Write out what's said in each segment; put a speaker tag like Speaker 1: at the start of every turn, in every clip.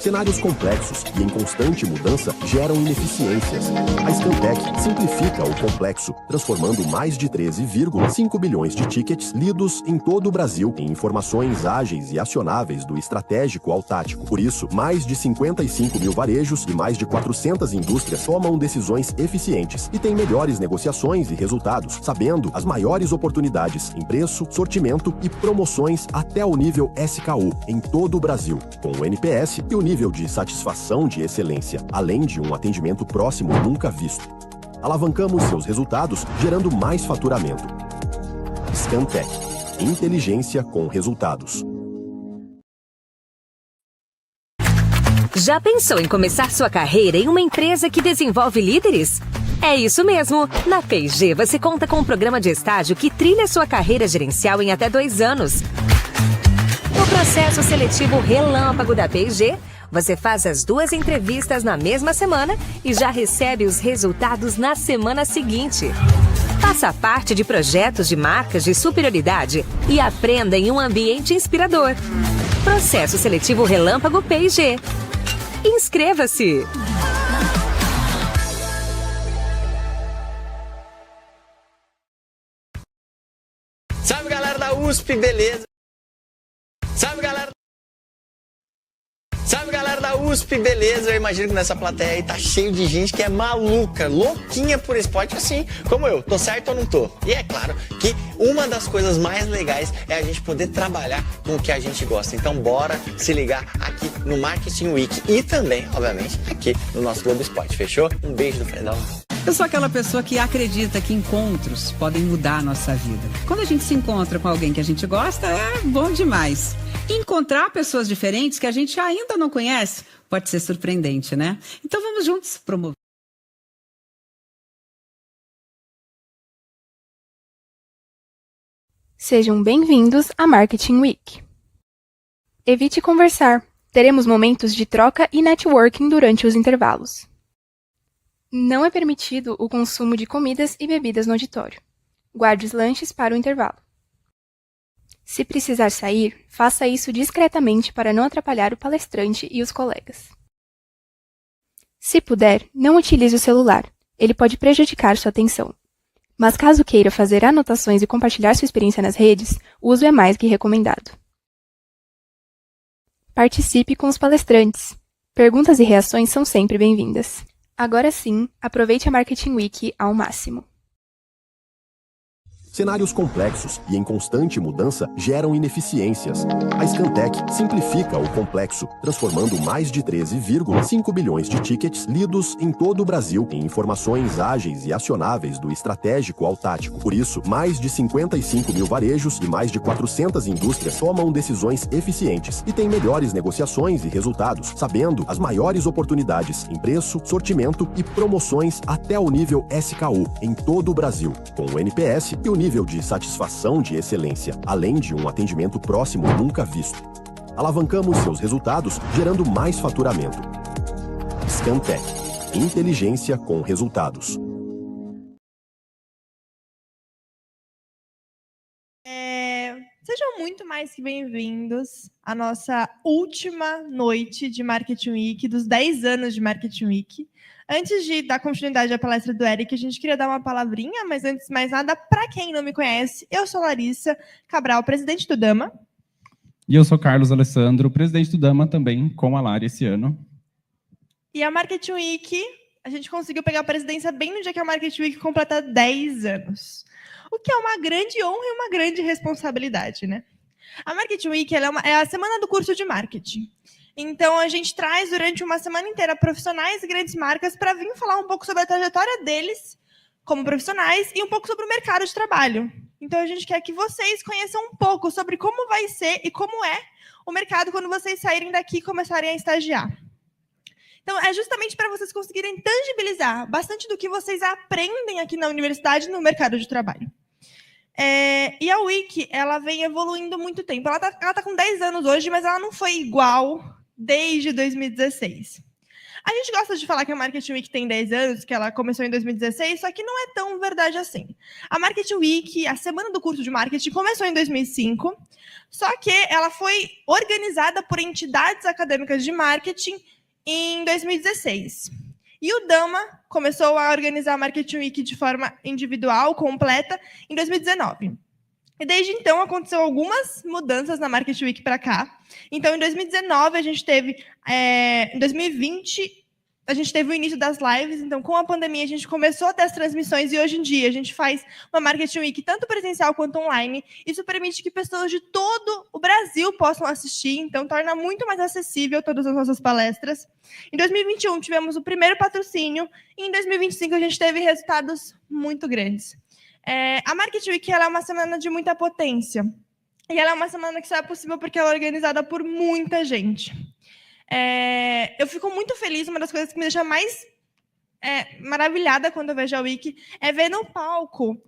Speaker 1: Cenários complexos e em constante mudança geram ineficiências. A Scantec simplifica o complexo, transformando mais de 13,5 bilhões de tickets lidos em todo o Brasil em informações ágeis e acionáveis do estratégico ao tático. Por isso, mais de 55 mil varejos e mais de 400 indústrias tomam decisões eficientes e têm melhores negociações e resultados, sabendo as maiores oportunidades em preço, sortimento e promoções até o nível SKU em todo o Brasil, com o NPS e o nível de satisfação de excelência, além de um atendimento próximo nunca visto. Alavancamos seus resultados, gerando mais faturamento. Scantec. Inteligência com resultados.
Speaker 2: Já pensou em começar sua carreira em uma empresa que desenvolve líderes? É isso mesmo! Na P&G você conta com um programa de estágio que trilha sua carreira gerencial em até 2 anos. No processo seletivo relâmpago da P&G, você faz as 2 entrevistas na mesma semana e já recebe os resultados na semana seguinte. Faça parte de projetos de marcas de superioridade e aprenda em um ambiente inspirador. Processo seletivo relâmpago P&G. Inscreva-se!
Speaker 3: Salve, galera da USP, beleza? Salve, galera da USP, beleza? Eu imagino que nessa plateia aí tá cheio de gente que é maluca, louquinha por esporte, assim como eu. Tô certo ou não tô? E é claro que uma das coisas mais legais é a gente poder trabalhar com o que a gente gosta. Então bora se ligar aqui no Marketing Week e também, obviamente, aqui no nosso Globo Esporte, fechou? Um beijo do Fredão.
Speaker 4: Eu sou aquela pessoa que acredita que encontros podem mudar a nossa vida. Quando a gente se encontra com alguém que a gente gosta, é bom demais. Encontrar pessoas diferentes que a gente ainda não conhece pode ser surpreendente, né? Então vamos juntos promover.
Speaker 5: Sejam bem-vindos à Marketing Week. Evite conversar. Teremos momentos de troca e networking durante os intervalos. Não é permitido o consumo de comidas e bebidas no auditório. Guarde os lanches para o intervalo. Se precisar sair, faça isso discretamente para não atrapalhar o palestrante e os colegas. Se puder, não utilize o celular. Ele pode prejudicar sua atenção. Mas caso queira fazer anotações e compartilhar sua experiência nas redes, o uso é mais que recomendado. Participe com os palestrantes. Perguntas e reações são sempre bem-vindas. Agora sim, aproveite a Marketing Week ao máximo.
Speaker 1: Cenários complexos e em constante mudança geram ineficiências. A Scantec simplifica o complexo, transformando mais de 13,5 bilhões de tickets lidos em todo o Brasil em informações ágeis e acionáveis do estratégico ao tático. Por isso, mais de 55 mil varejos e mais de 400 indústrias tomam decisões eficientes e têm melhores negociações e resultados, sabendo as maiores oportunidades em preço, sortimento e promoções até o nível SKU em todo o Brasil, com o NPS e o nível de satisfação de excelência, além de um atendimento próximo nunca visto. Alavancamos seus resultados, gerando mais faturamento. Scantec. Inteligência com resultados.
Speaker 6: Sejam muito mais que bem-vindos à nossa última noite de Marketing Week, dos 10 anos de Marketing Week. Antes de dar continuidade à palestra do Eric, a gente queria dar uma palavrinha, mas antes de mais nada, para quem não me conhece, eu sou Larissa Cabral, presidente do Dama.
Speaker 7: E eu sou Carlos Alessandro, presidente do Dama também, com a Lari esse ano.
Speaker 6: E a Marketing Week, a gente conseguiu pegar a presidência bem no dia que a Marketing Week completa 10 anos. O que é uma grande honra e uma grande responsabilidade, né? A Marketing Week ela é a semana do curso de marketing. Então, a gente traz durante uma semana inteira profissionais e grandes marcas para vir falar um pouco sobre a trajetória deles como profissionais e um pouco sobre o mercado de trabalho. Então, a gente quer que vocês conheçam um pouco sobre como vai ser e como é o mercado quando vocês saírem daqui e começarem a estagiar. Então, é justamente para vocês conseguirem tangibilizar bastante do que vocês aprendem aqui na universidade no mercado de trabalho. E a Wiki, ela vem evoluindo muito tempo. Ela tá com 10 anos hoje, mas ela não foi igual desde 2016. A gente gosta de falar que a Marketing Week tem 10 anos, que ela começou em 2016, só que não é tão verdade assim. A Marketing Week, a semana do curso de marketing, começou em 2005, só que ela foi organizada por entidades acadêmicas de marketing em 2016. E o Dama começou a organizar a Marketing Week de forma individual, completa, em 2019. E desde então aconteceu algumas mudanças na Marketing Week para cá. Então, em 2019, a gente teve... em 2020, a gente teve o início das lives. Então, com a pandemia, a gente começou a ter as transmissões. E hoje em dia, a gente faz uma Marketing Week tanto presencial quanto online. Isso permite que pessoas de todo o Brasil possam assistir. Então, torna muito mais acessível todas as nossas palestras. Em 2021, tivemos o primeiro patrocínio. E em 2025, a gente teve resultados muito grandes. A Marketing Week ela é uma semana de muita potência. E ela é uma semana que só é possível porque ela é organizada por muita gente. Eu fico muito feliz, uma das coisas que me deixa mais maravilhada quando eu vejo a Wiki é ver no palco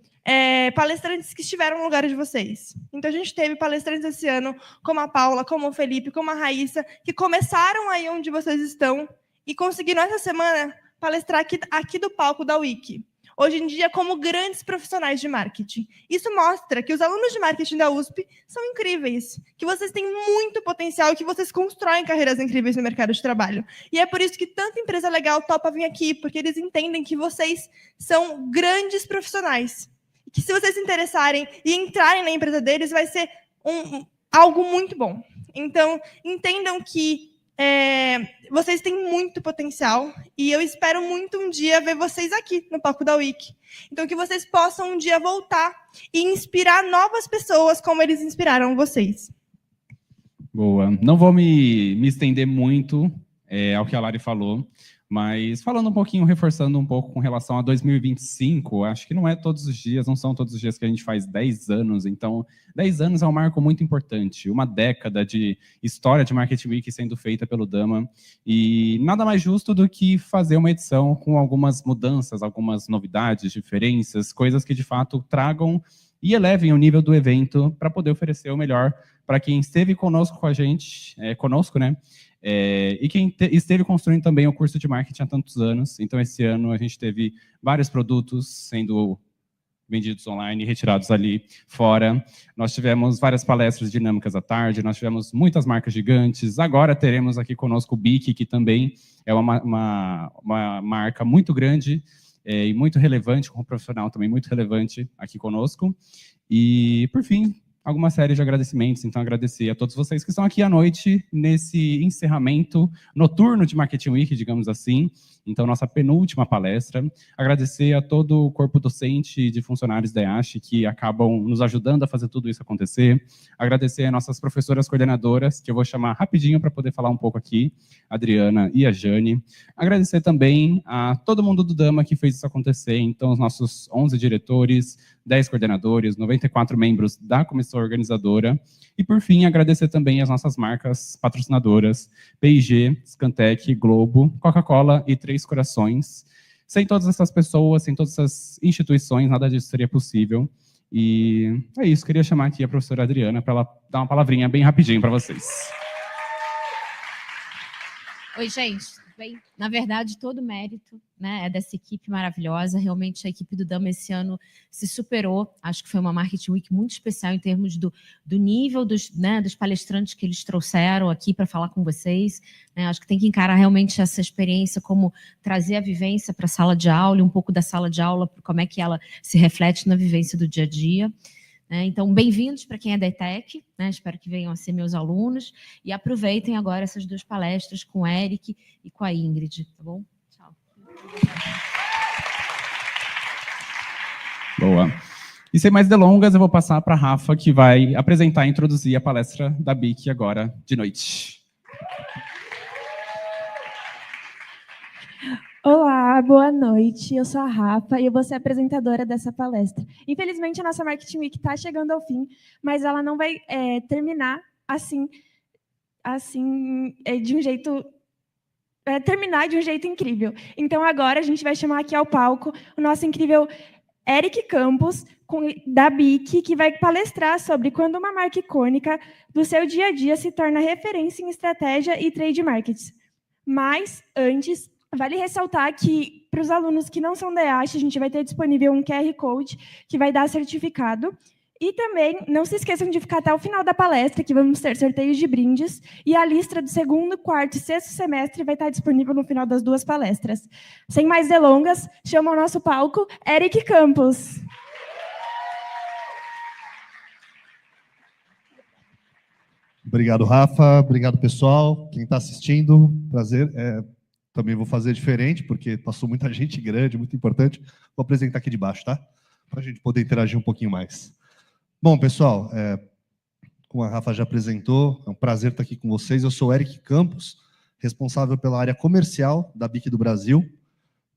Speaker 6: palestrantes que estiveram no lugar de vocês. Então, a gente teve palestrantes esse ano, como a Paula, como o Felipe, como a Raíssa, que começaram aí onde vocês estão e conseguiram, essa semana, palestrar aqui do palco da Wiki. Hoje em dia, como grandes profissionais de marketing. Isso mostra que os alunos de marketing da USP são incríveis, que vocês têm muito potencial e que vocês constroem carreiras incríveis no mercado de trabalho. E é por isso que tanta empresa legal topa vir aqui, porque eles entendem que vocês são grandes profissionais. E que se vocês se interessarem e entrarem na empresa deles, vai ser algo muito bom. Então, entendam que vocês têm muito potencial e eu espero muito um dia ver vocês aqui no palco da Wiki. Então, que vocês possam um dia voltar e inspirar novas pessoas como eles inspiraram vocês.
Speaker 7: Boa. Não vou me estender muito ao que a Lari falou, mas falando um pouquinho, reforçando um pouco com relação a 2025, acho que não é todos os dias, não são todos os dias que a gente faz 10 anos, então 10 anos é um marco muito importante, uma década de história de Marketing Week sendo feita pelo Dama, e nada mais justo do que fazer uma edição com algumas mudanças, algumas novidades, diferenças, coisas que de fato tragam e elevem o nível do evento para poder oferecer o melhor para quem esteve conosco com a gente, né? E quem esteve construindo também o curso de marketing há tantos anos. Então, esse ano a gente teve vários produtos sendo vendidos online e retirados ali fora. Nós tivemos várias palestras dinâmicas à tarde, nós tivemos muitas marcas gigantes. Agora teremos aqui conosco o BIC, que também é uma marca muito grande e muito relevante, com um profissional também muito relevante aqui conosco. E, por fim, alguma série de agradecimentos. Então, agradecer a todos vocês que estão aqui à noite, nesse encerramento noturno de Marketing Week, digamos assim. Então, nossa penúltima palestra. Agradecer a todo o corpo docente de funcionários da EASH que acabam nos ajudando a fazer tudo isso acontecer. Agradecer a nossas professoras coordenadoras, que eu vou chamar rapidinho para poder falar um pouco aqui, a Adriana e a Jane. Agradecer também a todo mundo do Dama que fez isso acontecer. Então, os nossos 11 diretores, 10 coordenadores, 94 membros da comissão organizadora. E, por fim, agradecer também as nossas marcas patrocinadoras, P&G, Scantec, Globo, Coca-Cola e Três Corações. Sem todas essas pessoas, sem todas essas instituições, nada disso seria possível. E é isso, queria chamar aqui a professora Adriana para ela dar uma palavrinha bem rapidinho para vocês.
Speaker 8: Oi, gente, tudo bem? Na verdade, todo o mérito, né, é dessa equipe maravilhosa. Realmente, a equipe do Dama esse ano se superou. Acho que foi uma Marketing Week muito especial em termos do nível dos palestrantes que eles trouxeram aqui para falar com vocês. Né? Acho que tem que encarar realmente essa experiência como trazer a vivência para a sala de aula e um pouco da sala de aula, como é que ela se reflete na vivência do dia a dia. Então, bem-vindos para quem é da ETEC, né? Espero que venham a ser meus alunos, e aproveitem agora essas duas palestras com o Eric e com a Ingrid, tá bom? Tchau.
Speaker 7: Boa. E sem mais delongas, eu vou passar para a Rafa, que vai apresentar e introduzir a palestra da BIC agora de noite.
Speaker 9: Olá, boa noite. Eu sou a Rafa e eu vou ser apresentadora dessa palestra. Infelizmente, a nossa Marketing Week está chegando ao fim, mas ela não vai terminar de um jeito... terminar de um jeito incrível. Então, agora, a gente vai chamar aqui ao palco o nosso incrível Eric Campos, da BIC, que vai palestrar sobre quando uma marca icônica do seu dia a dia se torna referência em estratégia e trade markets. Mas, antes... vale ressaltar que, para os alunos que não são da EASH, a gente vai ter disponível um QR Code que vai dar certificado. E também, não se esqueçam de ficar até o final da palestra, que vamos ter sorteios de brindes. E a lista do 2º, 4º e 6º semestre vai estar disponível no final das duas palestras. Sem mais delongas, chamo ao nosso palco Eric Campos.
Speaker 10: Obrigado, Rafa. Obrigado, pessoal. Quem está assistindo, prazer. Também vou fazer diferente, porque passou muita gente grande, muito importante. Vou apresentar aqui de baixo, tá? Para a gente poder interagir um pouquinho mais. Bom, pessoal, como a Rafa já apresentou, é um prazer estar aqui com vocês. Eu sou o Eric Campos, responsável pela área comercial da BIC do Brasil.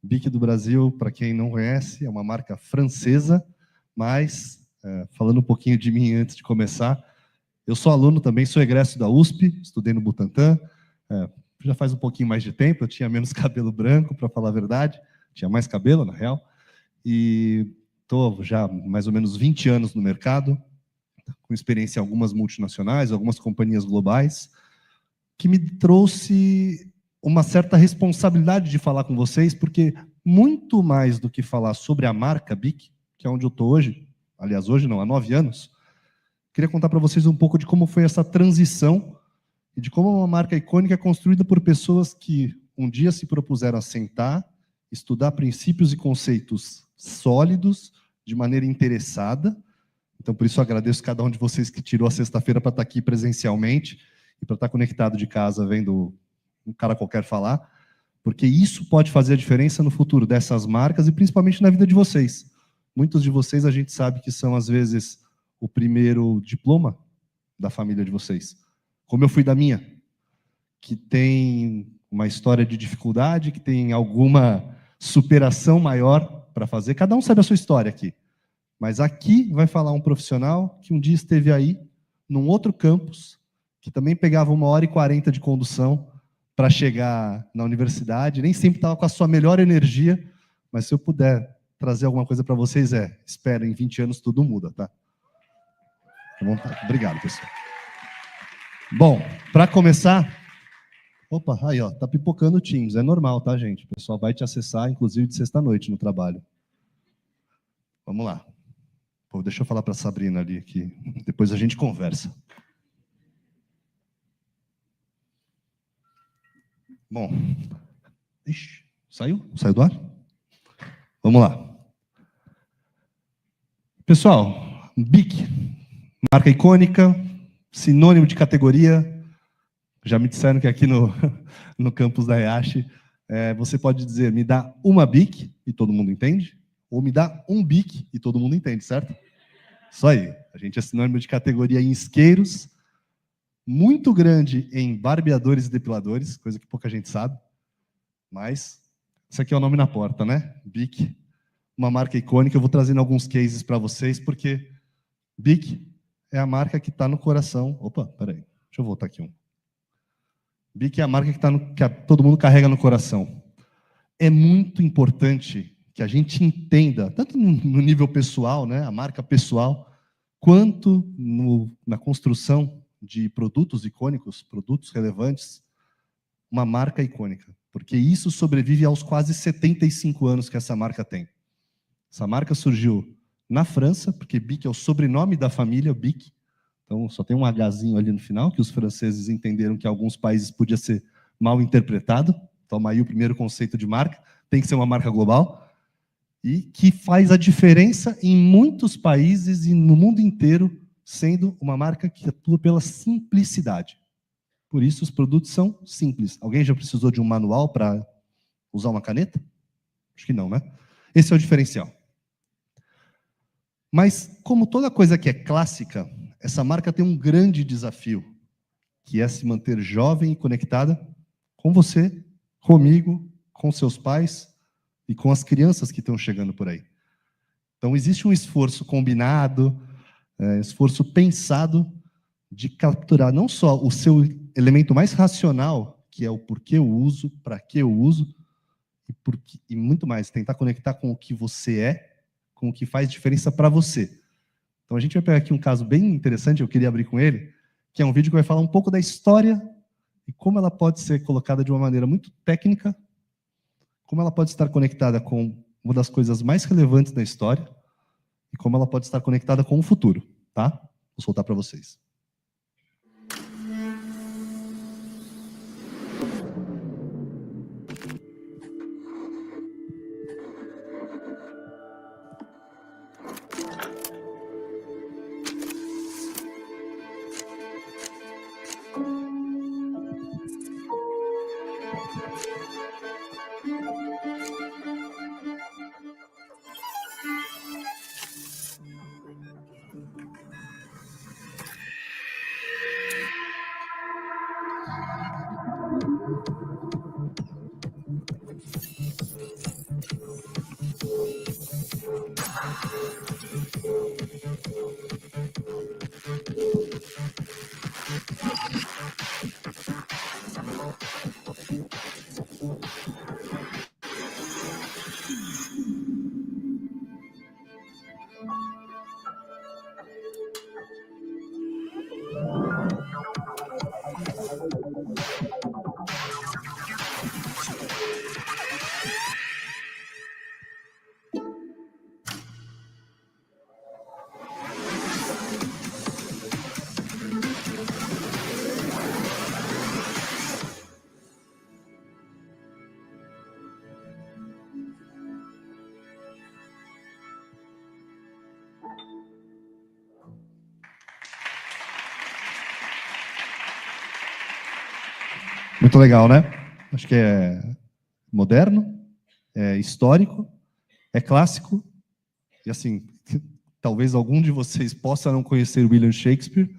Speaker 10: BIC do Brasil, para quem não conhece, é uma marca francesa, mas, falando um pouquinho de mim antes de começar, eu sou aluno também, sou egresso da USP, estudei no Butantã, já faz um pouquinho mais de tempo, eu tinha menos cabelo branco, para falar a verdade, tinha mais cabelo, na real, e estou já mais ou menos 20 anos no mercado, com experiência em algumas multinacionais, algumas companhias globais, que me trouxe uma certa responsabilidade de falar com vocês, porque muito mais do que falar sobre a marca BIC, que é onde eu estou hoje, aliás, hoje não, há 9 anos, queria contar para vocês um pouco de como foi essa transição e de como uma marca icônica é construída por pessoas que um dia se propuseram a sentar, estudar princípios e conceitos sólidos, de maneira interessada. Então, por isso, eu agradeço cada um de vocês que tirou a sexta-feira para estar aqui presencialmente e para estar conectado de casa, vendo um cara qualquer falar, porque isso pode fazer a diferença no futuro dessas marcas e principalmente na vida de vocês. Muitos de vocês, a gente sabe que são, às vezes, o primeiro diploma da família de vocês. Como eu fui da minha, que tem uma história de dificuldade, que tem alguma superação maior para fazer. Cada um sabe a sua história aqui. Mas aqui vai falar um profissional que um dia esteve aí, num outro campus, que também pegava 1h40 de condução para chegar na universidade, nem sempre estava com a sua melhor energia, mas se eu puder trazer alguma coisa para vocês espera, em 20 anos tudo muda, tá? Obrigado, pessoal. Bom, para começar... Opa, aí, ó, tá pipocando o Teams, é normal, tá, gente? O pessoal vai te acessar, inclusive, de sexta-noite no trabalho. Vamos lá. Pô, deixa eu falar para a Sabrina ali, que depois a gente conversa. Bom, ixi, saiu? Saiu do ar? Vamos lá. Pessoal, BIC, marca icônica, sinônimo de categoria. Já me disseram que aqui no campus da Reache, você pode dizer, me dá uma BIC, e todo mundo entende, ou me dá um BIC, e todo mundo entende, certo? Isso aí. A gente é sinônimo de categoria em isqueiros, muito grande em barbeadores e depiladores, coisa que pouca gente sabe, mas isso aqui é o nome na porta, né? BIC, uma marca icônica. Eu vou trazendo alguns cases para vocês, porque BIC é a marca que está no coração. Opa, peraí, deixa eu voltar aqui um. BIC é a marca que todo mundo carrega no coração. É muito importante que a gente entenda, tanto no nível pessoal, né, a marca pessoal, quanto na construção de produtos icônicos, produtos relevantes, uma marca icônica. Porque isso sobrevive aos quase 75 anos que essa marca tem. Essa marca surgiu na França, porque BIC é o sobrenome da família BIC. Então, só tem um Hzinho ali no final, que os franceses entenderam que em alguns países podia ser mal interpretado. Toma aí o primeiro conceito de marca. Tem que ser uma marca global. E que faz a diferença em muitos países e no mundo inteiro, sendo uma marca que atua pela simplicidade. Por isso, os produtos são simples. Alguém já precisou de um manual para usar uma caneta? Acho que não, né? Esse é o diferencial. Mas, como toda coisa que é clássica, essa marca tem um grande desafio, que é se manter jovem e conectada com você, comigo, com seus pais e com as crianças que estão chegando por aí. Então, existe um esforço combinado, esforço pensado de capturar não só o seu elemento mais racional, que é o porquê eu uso, para que eu uso, e muito mais, tentar conectar com o que você é, com o que faz diferença para você. Então, a gente vai pegar aqui um caso bem interessante, eu queria abrir com ele, que é um vídeo que vai falar um pouco da história e como ela pode ser colocada de uma maneira muito técnica, como ela pode estar conectada com uma das coisas mais relevantes da história e como ela pode estar conectada com o futuro, tá? Vou soltar para vocês. Muito legal, né? Acho que é moderno, é histórico, é clássico. E assim, talvez algum de vocês possa não conhecer William Shakespeare,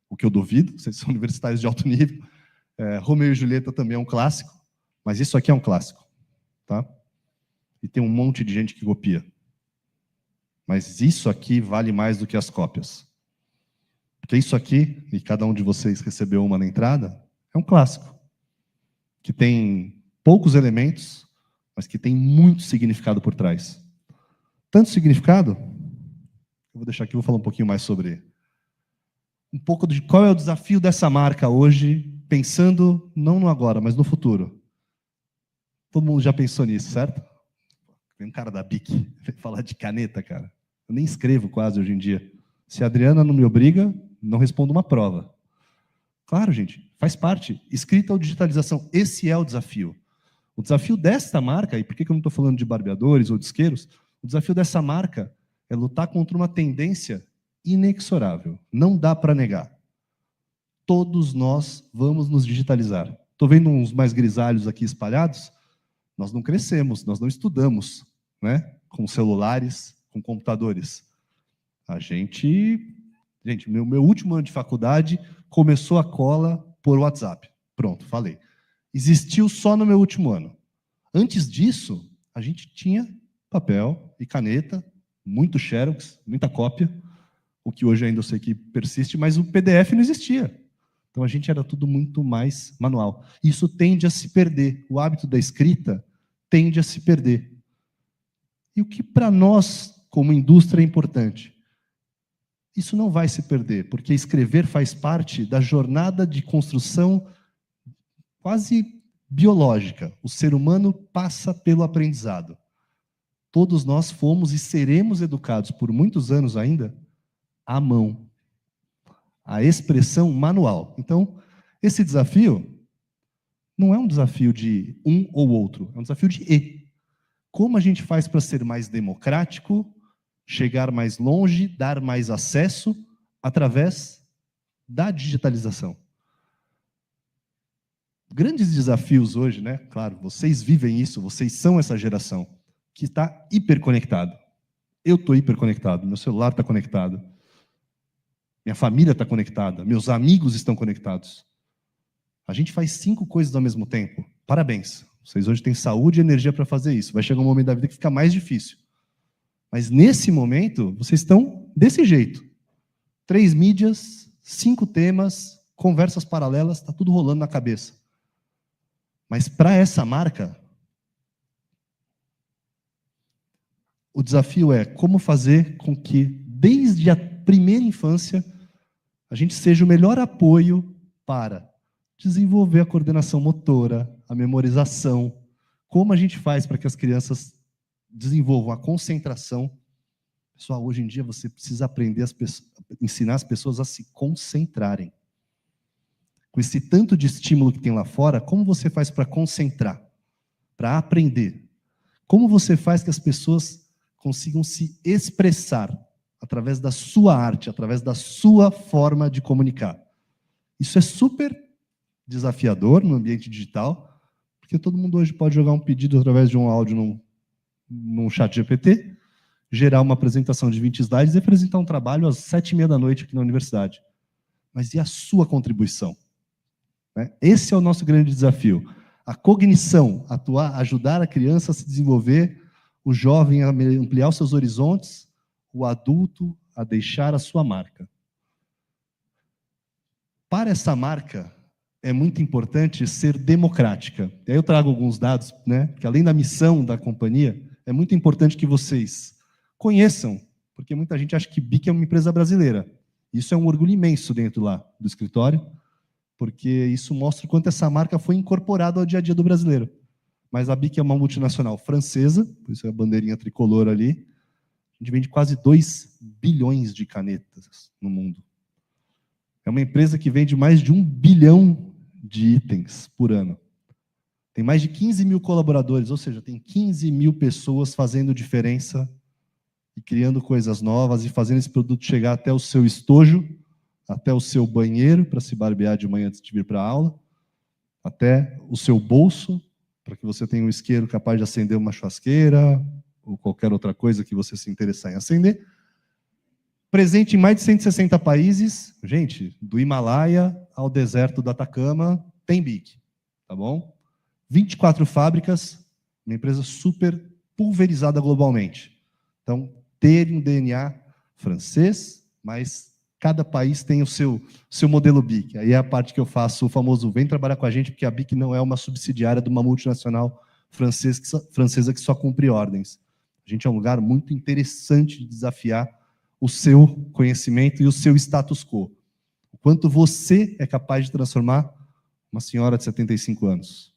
Speaker 10: o que eu duvido, vocês são universitários de alto nível. Romeu e Julieta também é um clássico, mas isso aqui é um clássico, tá? E tem um monte de gente que copia. Mas isso aqui vale mais do que as cópias. Porque isso aqui, e cada um de vocês recebeu uma na entrada, é um clássico. Que tem poucos elementos, mas que tem muito significado por trás. tanto significado, eu vou deixar aqui, vou falar um pouquinho mais sobre um pouco de qual é o desafio dessa marca hoje, pensando não no agora, mas no futuro. Todo mundo já pensou nisso, certo? Tem um cara da BIC falar de caneta, cara. Eu nem escrevo quase hoje em dia. Se a Adriana não me obriga, não respondo uma prova. Claro, gente, faz parte. Escrita ou digitalização, esse é o desafio. O desafio desta marca, e por que eu não estou falando de barbeadores ou de isqueiros, o desafio dessa marca é lutar contra uma tendência inexorável. Não dá para negar. Todos nós vamos nos digitalizar. Estou vendo uns mais grisalhos aqui espalhados. Nós não crescemos, nós não estudamos, né? Com celulares, com computadores. Gente, meu último ano de faculdade começou a cola por WhatsApp. Pronto, falei. Existiu só no meu último ano. Antes disso, a gente tinha papel e caneta, muito xerox, muita cópia, o que hoje ainda eu sei que persiste, mas o PDF não existia. Então a gente era tudo muito mais manual. Isso tende a se perder. O hábito da escrita tende a se perder. E o que para nós, como indústria, é importante? Isso não vai se perder, porque escrever faz parte da jornada de construção quase biológica. O ser humano passa pelo aprendizado. Todos nós fomos e seremos educados por muitos anos ainda à mão. A expressão manual. Então, esse desafio não é um desafio de um ou outro, é um desafio de E. Como a gente faz para ser mais democrático, chegar mais longe, dar mais acesso através da digitalização? Grandes desafios hoje, né? Claro, vocês vivem isso, vocês são essa geração que está hiperconectado. Eu estou hiperconectado, meu celular está conectado. Minha família está conectada, meus amigos estão conectados. A gente faz 5 coisas ao mesmo tempo. Parabéns. Vocês hoje têm saúde e energia para fazer isso. Vai chegar um momento da vida que fica mais difícil. Mas nesse momento, vocês estão desse jeito. 3 mídias, 5 temas, conversas paralelas, está tudo rolando na cabeça. Mas para essa marca, o desafio é como fazer com que, desde a primeira infância, a gente seja o melhor apoio para desenvolver a coordenação motora, a memorização, como a gente faz para que as crianças desenvolvam a concentração. Pessoal, hoje em dia você precisa aprender ensinar as pessoas a se concentrarem. Com esse tanto de estímulo que tem lá fora, como você faz para concentrar, para aprender? Como você faz que as pessoas consigam se expressar através da sua arte, através da sua forma de comunicar? Isso é super desafiador no ambiente digital, porque todo mundo hoje pode jogar um pedido através de um áudio num chat GPT, gerar uma apresentação de 20 slides e apresentar um trabalho às 7h30 da noite aqui na universidade. Mas e a sua contribuição? Esse é o nosso grande desafio. A cognição, ajudar a criança a se desenvolver, o jovem a ampliar os seus horizontes, o adulto a deixar a sua marca. Para essa marca, é muito importante ser democrática. E aí eu trago alguns dados, né? Que além da missão da companhia, é muito importante que vocês conheçam, porque muita gente acha que BIC é uma empresa brasileira. Isso é um orgulho imenso dentro lá do escritório, porque isso mostra o quanto essa marca foi incorporada ao dia a dia do brasileiro. Mas a BIC é uma multinacional francesa, por isso é a bandeirinha tricolor ali. A gente vende quase 2 bilhões de canetas no mundo. É uma empresa que vende mais de 1 bilhão de itens por ano. Tem mais de 15 mil colaboradores, ou seja, tem 15 mil pessoas fazendo diferença e criando coisas novas e fazendo esse produto chegar até o seu estojo, até o seu banheiro, para se barbear de manhã antes de vir para a aula, até o seu bolso, para que você tenha um isqueiro capaz de acender uma churrasqueira ou qualquer outra coisa que você se interessar em acender. Presente em mais de 160 países. Gente, do Himalaia ao deserto do Atacama, tem BIC, tá bom? 24 fábricas, uma empresa super pulverizada globalmente. Então, ter um DNA francês, mas cada país tem o seu modelo BIC. Aí é a parte que eu faço o famoso vem trabalhar com a gente, porque a BIC não é uma subsidiária de uma multinacional francesa que só cumpre ordens. A gente é um lugar muito interessante de desafiar o seu conhecimento e o seu status quo. O quanto você é capaz de transformar uma senhora de 75 anos.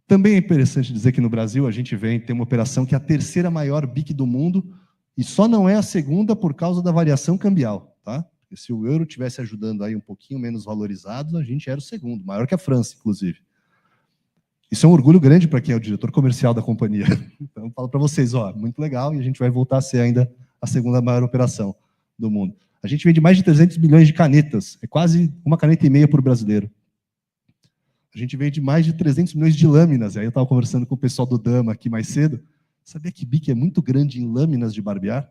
Speaker 10: Também é interessante dizer que no Brasil a gente tem uma operação que é a terceira maior BIC do mundo e só não é a segunda por causa da variação cambial, tá? Porque se o euro estivesse ajudando aí um pouquinho menos valorizado, a gente era o segundo, maior que a França, inclusive. Isso é um orgulho grande para quem é o diretor comercial da companhia. Então, eu falo para vocês, ó, muito legal, e a gente vai voltar a ser ainda a segunda maior operação do mundo. A gente vende mais de 300 milhões de canetas, é quase uma caneta e meia por brasileiro. A gente vende mais de 300 milhões de lâminas. Aí eu estava conversando com o pessoal do Dama aqui mais cedo. Sabia que BIC é muito grande em lâminas de barbear?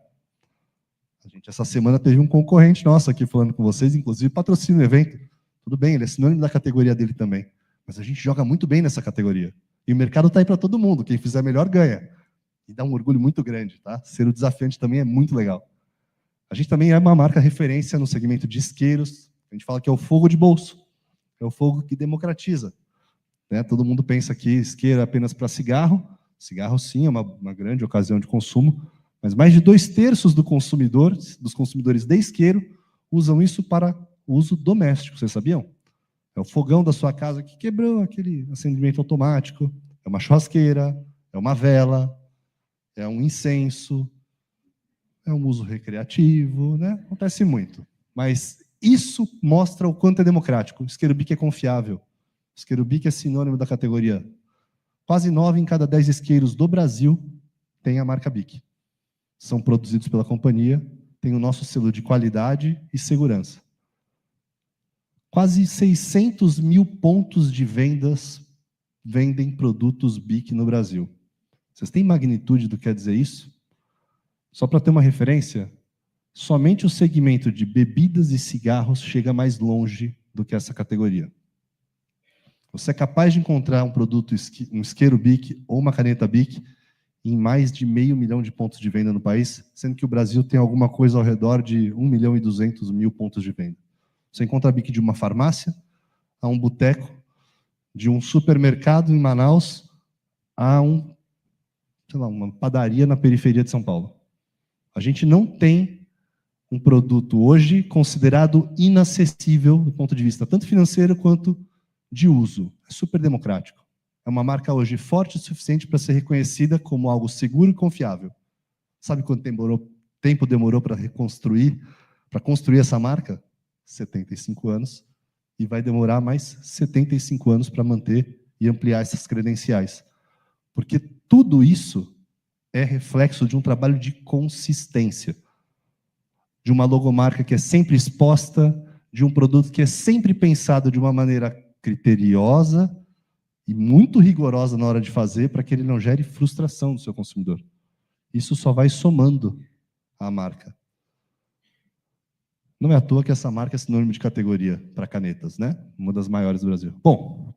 Speaker 10: A gente, essa semana, teve um concorrente nosso aqui falando com vocês, inclusive patrocina o evento. Tudo bem, ele é sinônimo da categoria dele também. Mas a gente joga muito bem nessa categoria. E o mercado está aí para todo mundo. Quem fizer melhor ganha. E dá um orgulho muito grande, tá? Ser o desafiante também é muito legal. A gente também é uma marca referência no segmento de isqueiros. A gente fala que é o fogo de bolso. É o fogo que democratiza. Né? Todo mundo pensa que isqueiro é apenas para cigarro. Cigarro, sim, é uma grande ocasião de consumo. Mas mais de 2/3 dos consumidores de isqueiro usam isso para uso doméstico. Vocês sabiam? É o fogão da sua casa que quebrou aquele acendimento automático. É uma churrasqueira, é uma vela, é um incenso, é um uso recreativo, né? Acontece muito. Mas isso mostra o quanto é democrático. O isqueiro BIC é confiável. O isqueiro BIC é sinônimo da categoria. Quase 9 em cada 10 isqueiros do Brasil tem a marca BIC. São produzidos pela companhia, tem o nosso selo de qualidade e segurança. Quase 600 mil pontos de vendas vendem produtos BIC no Brasil. Vocês têm magnitude do que quer dizer isso? Só para ter uma referência, somente o segmento de bebidas e cigarros chega mais longe do que essa categoria. Você é capaz de encontrar um produto, um isqueiro BIC ou uma caneta BIC em mais de 500 mil de pontos de venda no país, sendo que o Brasil tem alguma coisa ao redor de 1.200.000 pontos de venda. Você encontra BIC de uma farmácia, a um boteco, de um supermercado em Manaus, a uma padaria na periferia de São Paulo. A gente não tem um produto hoje considerado inacessível do ponto de vista tanto financeiro quanto de uso. É super democrático. É uma marca hoje forte o suficiente para ser reconhecida como algo seguro e confiável. Sabe quanto tempo demorou para construir essa marca? 75 anos. E vai demorar mais 75 anos para manter e ampliar essas credenciais. Porque tudo isso é reflexo de um trabalho de consistência. De uma logomarca que é sempre exposta, de um produto que é sempre pensado de uma maneira criteriosa e muito rigorosa na hora de fazer, para que ele não gere frustração do seu consumidor. Isso só vai somando a marca. Não é à toa que essa marca é sinônimo de categoria para canetas, né? Uma das maiores do Brasil. Bom,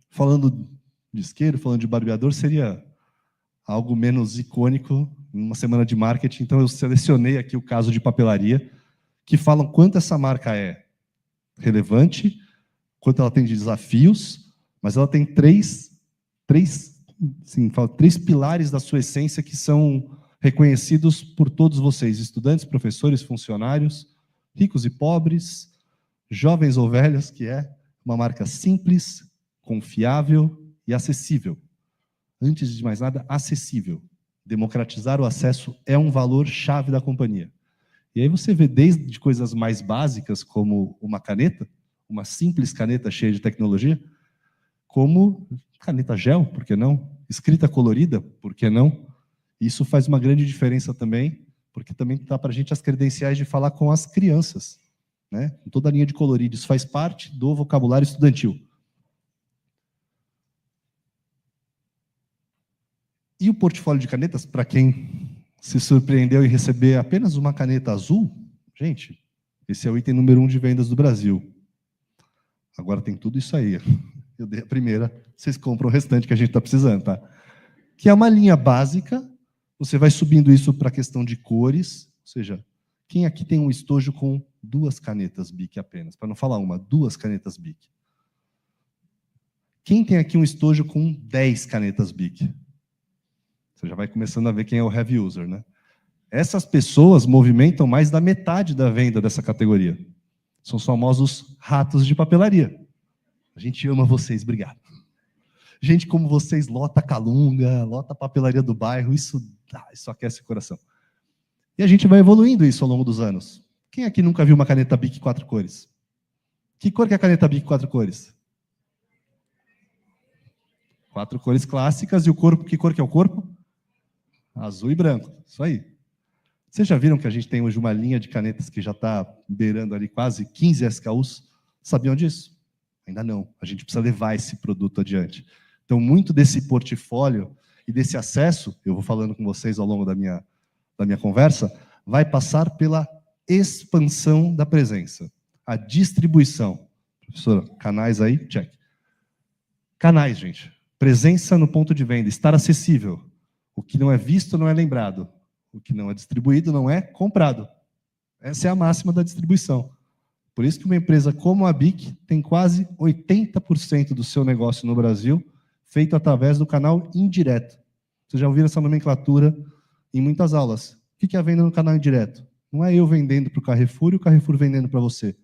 Speaker 10: falando de isqueiro, falando de barbeador, seria algo menos icônico em uma semana de marketing. Então, eu selecionei aqui o caso de papelaria, que falam quanto essa marca é relevante, quanto ela tem de desafios, mas ela tem três pilares da sua essência que são reconhecidos por todos vocês, estudantes, professores, funcionários, ricos e pobres, jovens ou velhos, que é uma marca simples, confiável e acessível. Antes de mais nada, acessível. Democratizar o acesso é um valor-chave da companhia. E aí você vê desde coisas mais básicas, como uma caneta, uma simples caneta cheia de tecnologia, como caneta gel, por que não? Escrita colorida, por que não? Isso faz uma grande diferença também, porque também dá para a gente as credenciais de falar com as crianças, né? Toda a linha de colorido, isso faz parte do vocabulário estudantil. E o portfólio de canetas, para quem se surpreendeu em receber apenas uma caneta azul, gente, esse é o item número 1 de vendas do Brasil. Agora tem tudo isso aí. Eu dei a primeira, vocês compram o restante que a gente está precisando, tá? Que é uma linha básica, você vai subindo isso para a questão de cores, ou seja, quem aqui tem um estojo com 2 canetas BIC apenas? Para não falar uma, 2 canetas BIC. Quem tem aqui um estojo com 10 canetas BIC? Você já vai começando a ver quem é o heavy user, né? Essas pessoas movimentam mais da metade da venda dessa categoria. São os famosos ratos de papelaria. A gente ama vocês, obrigado. Gente como vocês lota a Calunga, lota a papelaria do bairro, isso aquece o coração. E a gente vai evoluindo isso ao longo dos anos. Quem aqui nunca viu uma caneta Bic 4 cores? Que cor que é a caneta Bic 4 cores? 4 cores clássicas, e o corpo, que cor que é o corpo? Azul e branco, isso aí. Vocês já viram que a gente tem hoje uma linha de canetas que já está beirando ali quase 15 SKUs? Sabiam disso? Ainda não. A gente precisa levar esse produto adiante. Então, muito desse portfólio e desse acesso, eu vou falando com vocês ao longo da minha conversa, vai passar pela expansão da presença, a distribuição. Professora, canais aí? Check. Canais, gente. Presença no ponto de venda, estar acessível. O que não é visto não é lembrado. O que não é distribuído não é comprado. Essa é a máxima da distribuição. Por isso que uma empresa como a BIC tem quase 80% do seu negócio no Brasil feito através do canal indireto. Vocês já ouviram essa nomenclatura em muitas aulas. O que é a venda no canal indireto? Não é eu vendendo para o Carrefour e o Carrefour vendendo para você.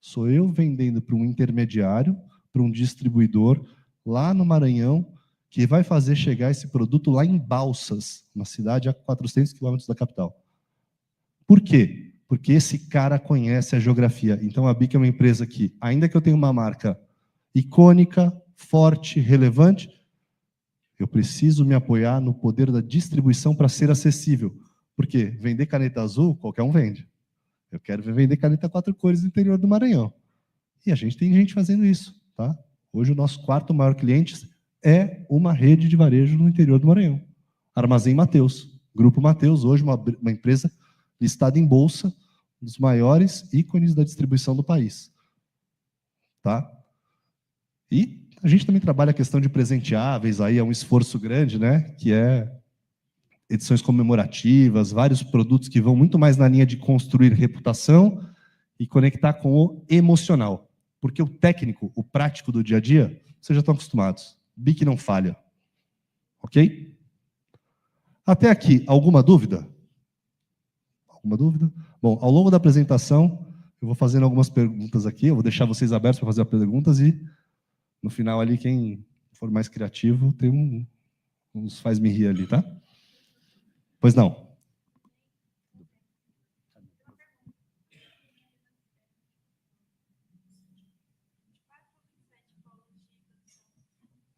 Speaker 10: Sou eu vendendo para um intermediário, para um distribuidor, lá no Maranhão, que vai fazer chegar esse produto lá em Balsas, uma cidade a 400 quilômetros da capital. Por quê? Porque esse cara conhece a geografia. Então, a BIC é uma empresa que, ainda que eu tenha uma marca icônica, forte, relevante, eu preciso me apoiar no poder da distribuição para ser acessível. Porque vender caneta azul, qualquer um vende. Eu quero vender caneta 4 cores no interior do Maranhão. E a gente tem gente fazendo isso. Tá? Hoje, o nosso 4º maior cliente é uma rede de varejo no interior do Maranhão. Armazém Mateus. Grupo Mateus, hoje uma empresa listada em bolsa, um dos maiores ícones da distribuição do país. Tá? E a gente também trabalha a questão de presenteáveis, aí é um esforço grande, né? Que é edições comemorativas, vários produtos que vão muito mais na linha de construir reputação e conectar com o emocional. Porque o técnico, o prático do dia a dia, vocês já estão acostumados. BIC não falha. Ok? Até aqui, alguma dúvida? Alguma dúvida? Bom, ao longo da apresentação, eu vou fazendo algumas perguntas aqui, eu vou deixar vocês abertos para fazer as perguntas e, no final ali, quem for mais criativo, tem uns faz-me rir ali, tá? Pois não.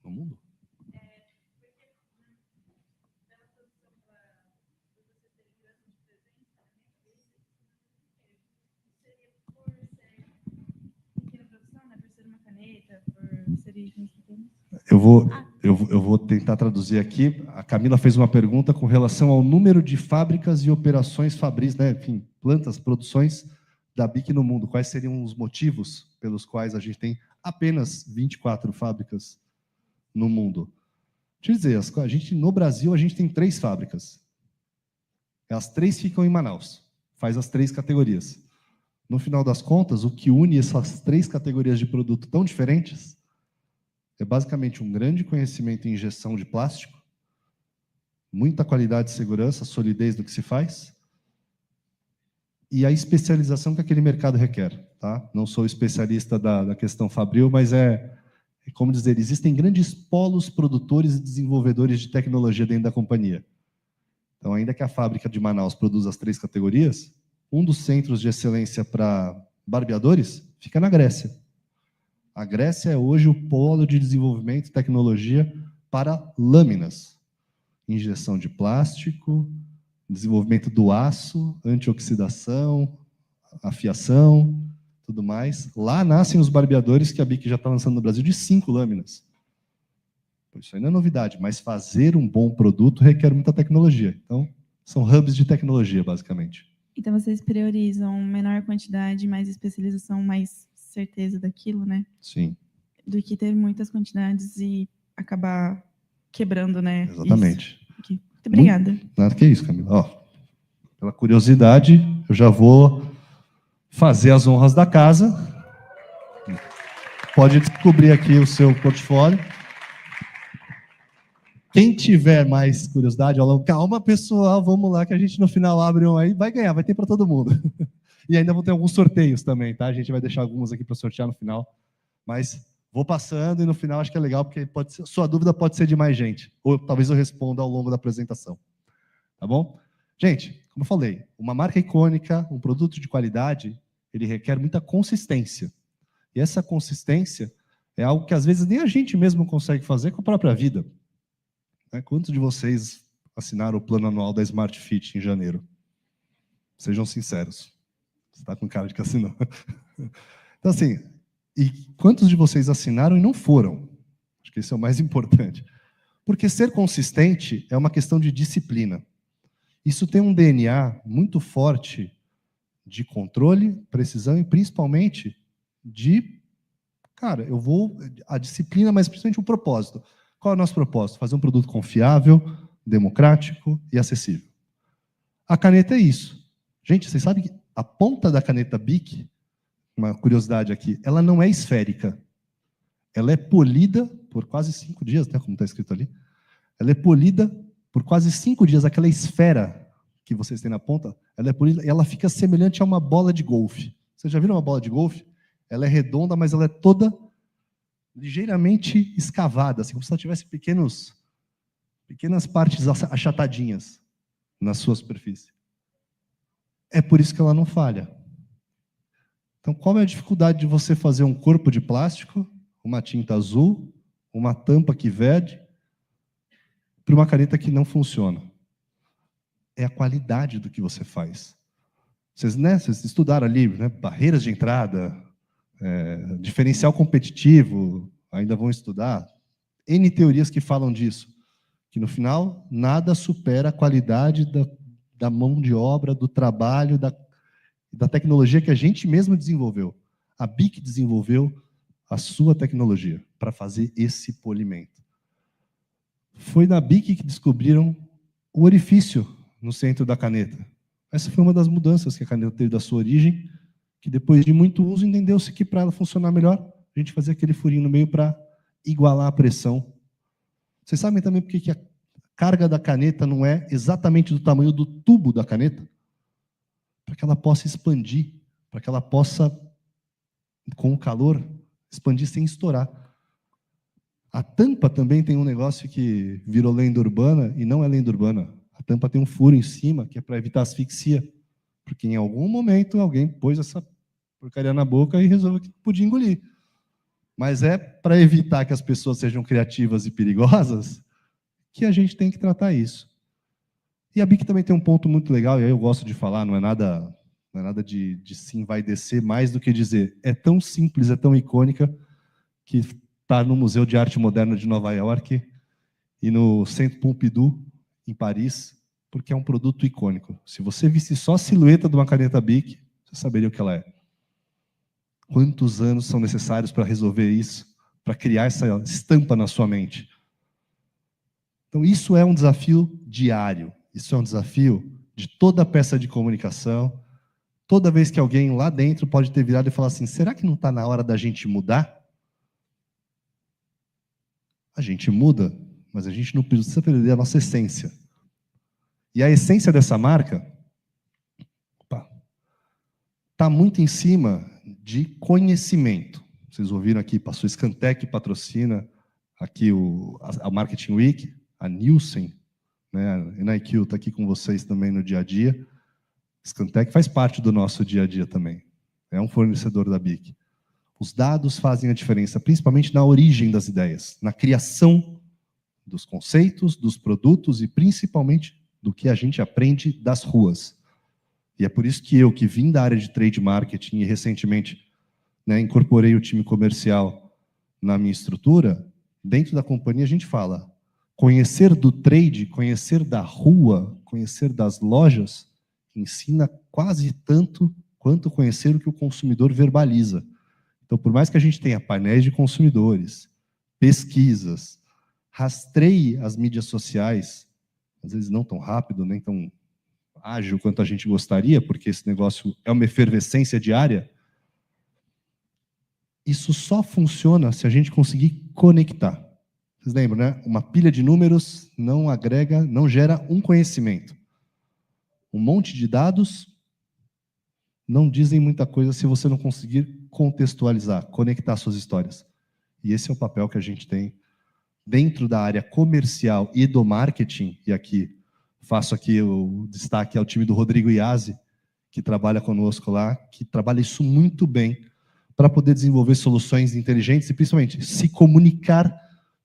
Speaker 10: No mundo? Eu vou tentar traduzir aqui. A Camila fez uma pergunta com relação ao número de fábricas e operações fabris, né? Enfim, plantas, produções da BIC no mundo. Quais seriam os motivos pelos quais a gente tem apenas 24 fábricas no mundo? Deixa eu dizer, no Brasil, a gente tem 3 fábricas. As 3 ficam em Manaus. Faz as 3 categorias. No final das contas, o que une essas 3 categorias de produto tão diferentes é basicamente um grande conhecimento em injeção de plástico, muita qualidade e segurança, solidez do que se faz, e a especialização que aquele mercado requer. Tá? Não sou especialista da questão fabril, mas como dizer, existem grandes polos produtores e desenvolvedores de tecnologia dentro da companhia. Então, ainda que a fábrica de Manaus produza as 3 categorias, um dos centros de excelência para barbeadores fica na Grécia. A Grécia é hoje o polo de desenvolvimento e tecnologia para lâminas. Injeção de plástico, desenvolvimento do aço, antioxidação, afiação, tudo mais. Lá nascem os barbeadores que a BIC já está lançando no Brasil de 5 lâminas. Isso aí não é novidade, mas fazer um bom produto requer muita tecnologia. Então, são hubs de tecnologia, basicamente.
Speaker 9: Então, vocês priorizam menor quantidade, mais especialização, mais certeza daquilo, né?
Speaker 10: Sim.
Speaker 9: Do que ter muitas quantidades e acabar quebrando, né?
Speaker 10: Exatamente.
Speaker 9: Muito obrigada.
Speaker 10: Nada que isso, Camila. Ó, pela curiosidade, eu já vou fazer as honras da casa. Pode descobrir aqui o seu portfólio. Quem tiver mais curiosidade, calma pessoal, vamos lá que a gente no final abre um aí, vai ganhar, vai ter para todo mundo. E ainda vão ter alguns sorteios também, tá? A gente vai deixar alguns aqui para sortear no final, mas vou passando e no final acho que é legal, porque sua dúvida pode ser de mais gente, ou talvez eu responda ao longo da apresentação, tá bom? Gente, como eu falei, uma marca icônica, um produto de qualidade, ele requer muita consistência. E essa consistência é algo que às vezes nem a gente mesmo consegue fazer com a própria vida. Quantos de vocês assinaram o plano anual da Smart Fit em janeiro? Sejam sinceros. Você está com cara de que assinou. Então, assim, e quantos de vocês assinaram e não foram? Acho que isso é o mais importante. Porque ser consistente é uma questão de disciplina. Isso tem um DNA muito forte de controle, precisão e principalmente de, cara, a disciplina, mas principalmente o propósito. Qual é o nosso propósito? Fazer um produto confiável, democrático e acessível. A caneta é isso. Gente, vocês sabem que a ponta da caneta Bic, uma curiosidade aqui, ela não é esférica. Ela é polida por quase 5 dias, né, como está escrito ali. Ela é polida por quase 5 dias. Aquela esfera que vocês têm na ponta, ela é polida e ela fica semelhante a uma bola de golfe. Vocês já viram uma bola de golfe? Ela é redonda, mas ela é toda ligeiramente escavada, assim, como se ela tivesse pequenas partes achatadinhas na sua superfície. É por isso que ela não falha. Então, qual é a dificuldade de você fazer um corpo de plástico, uma tinta azul, uma tampa que verde, para uma caneta que não funciona? É a qualidade do que você faz. Vocês estudaram ali, né, barreiras de entrada, diferencial competitivo, ainda vão estudar. N teorias que falam disso. Que no final, nada supera a qualidade da mão de obra, do trabalho, da tecnologia que a gente mesmo desenvolveu. A BIC desenvolveu a sua tecnologia para fazer esse polimento. Foi na BIC que descobriram o orifício no centro da caneta. Essa foi uma das mudanças que a caneta teve da sua origem, que depois de muito uso entendeu-se que para ela funcionar melhor, a gente fazia aquele furinho no meio para igualar a pressão. Vocês sabem também por que a carga da caneta não é exatamente do tamanho do tubo da caneta? Para que ela possa expandir, para que ela possa, com o calor, expandir sem estourar. A tampa também tem um negócio que virou lenda urbana, e não é lenda urbana. A tampa tem um furo em cima, que é para evitar asfixia. Porque em algum momento alguém pôs essa porcaria na boca e resolveu que podia engolir. Mas é para evitar que as pessoas sejam criativas e perigosas que a gente tem que tratar isso. E a BIC também tem um ponto muito legal, e aí eu gosto de falar, não é nada de sim, vai descer, mais do que dizer. É tão simples, é tão icônica, que está no Museu de Arte Moderna de Nova York e no Centre Pompidou, em Paris, porque é um produto icônico. Se você visse só a silhueta de uma caneta BIC, você saberia o que ela é. Quantos anos são necessários para resolver isso, para criar essa estampa na sua mente? Então, isso é um desafio diário. Isso é um desafio de toda peça de comunicação. Toda vez que alguém lá dentro pode ter virado e falar assim, será que não está na hora da gente mudar? A gente muda, mas a gente não precisa perder a nossa essência. E a essência dessa marca está muito em cima de conhecimento. Vocês ouviram aqui, passou Scantec, patrocina aqui a Marketing Week, a Nielsen, né, a NIQ está aqui com vocês também no dia a dia. Scantec faz parte do nosso dia a dia também. É um fornecedor da BIC. Os dados fazem a diferença, principalmente na origem das ideias, na criação dos conceitos, dos produtos e principalmente do que a gente aprende das ruas. E é por isso que eu, que vim da área de trade marketing e recentemente, né, incorporei o time comercial na minha estrutura, dentro da companhia a gente fala, conhecer do trade, conhecer da rua, conhecer das lojas, ensina quase tanto quanto conhecer o que o consumidor verbaliza. Então, por mais que a gente tenha painéis de consumidores, pesquisas, rastreie as mídias sociais, às vezes não tão rápido, nem tão ágil quanto a gente gostaria, porque esse negócio é uma efervescência diária, isso só funciona se a gente conseguir conectar. Vocês lembram, né? Uma pilha de números não agrega, não gera um conhecimento. Um monte de dados não dizem muita coisa se você não conseguir contextualizar, conectar suas histórias. E esse é o papel que a gente tem dentro da área comercial e do marketing, e aqui faço aqui o destaque ao time do Rodrigo Iazzi, que trabalha conosco lá, que trabalha isso muito bem para poder desenvolver soluções inteligentes e, principalmente, se comunicar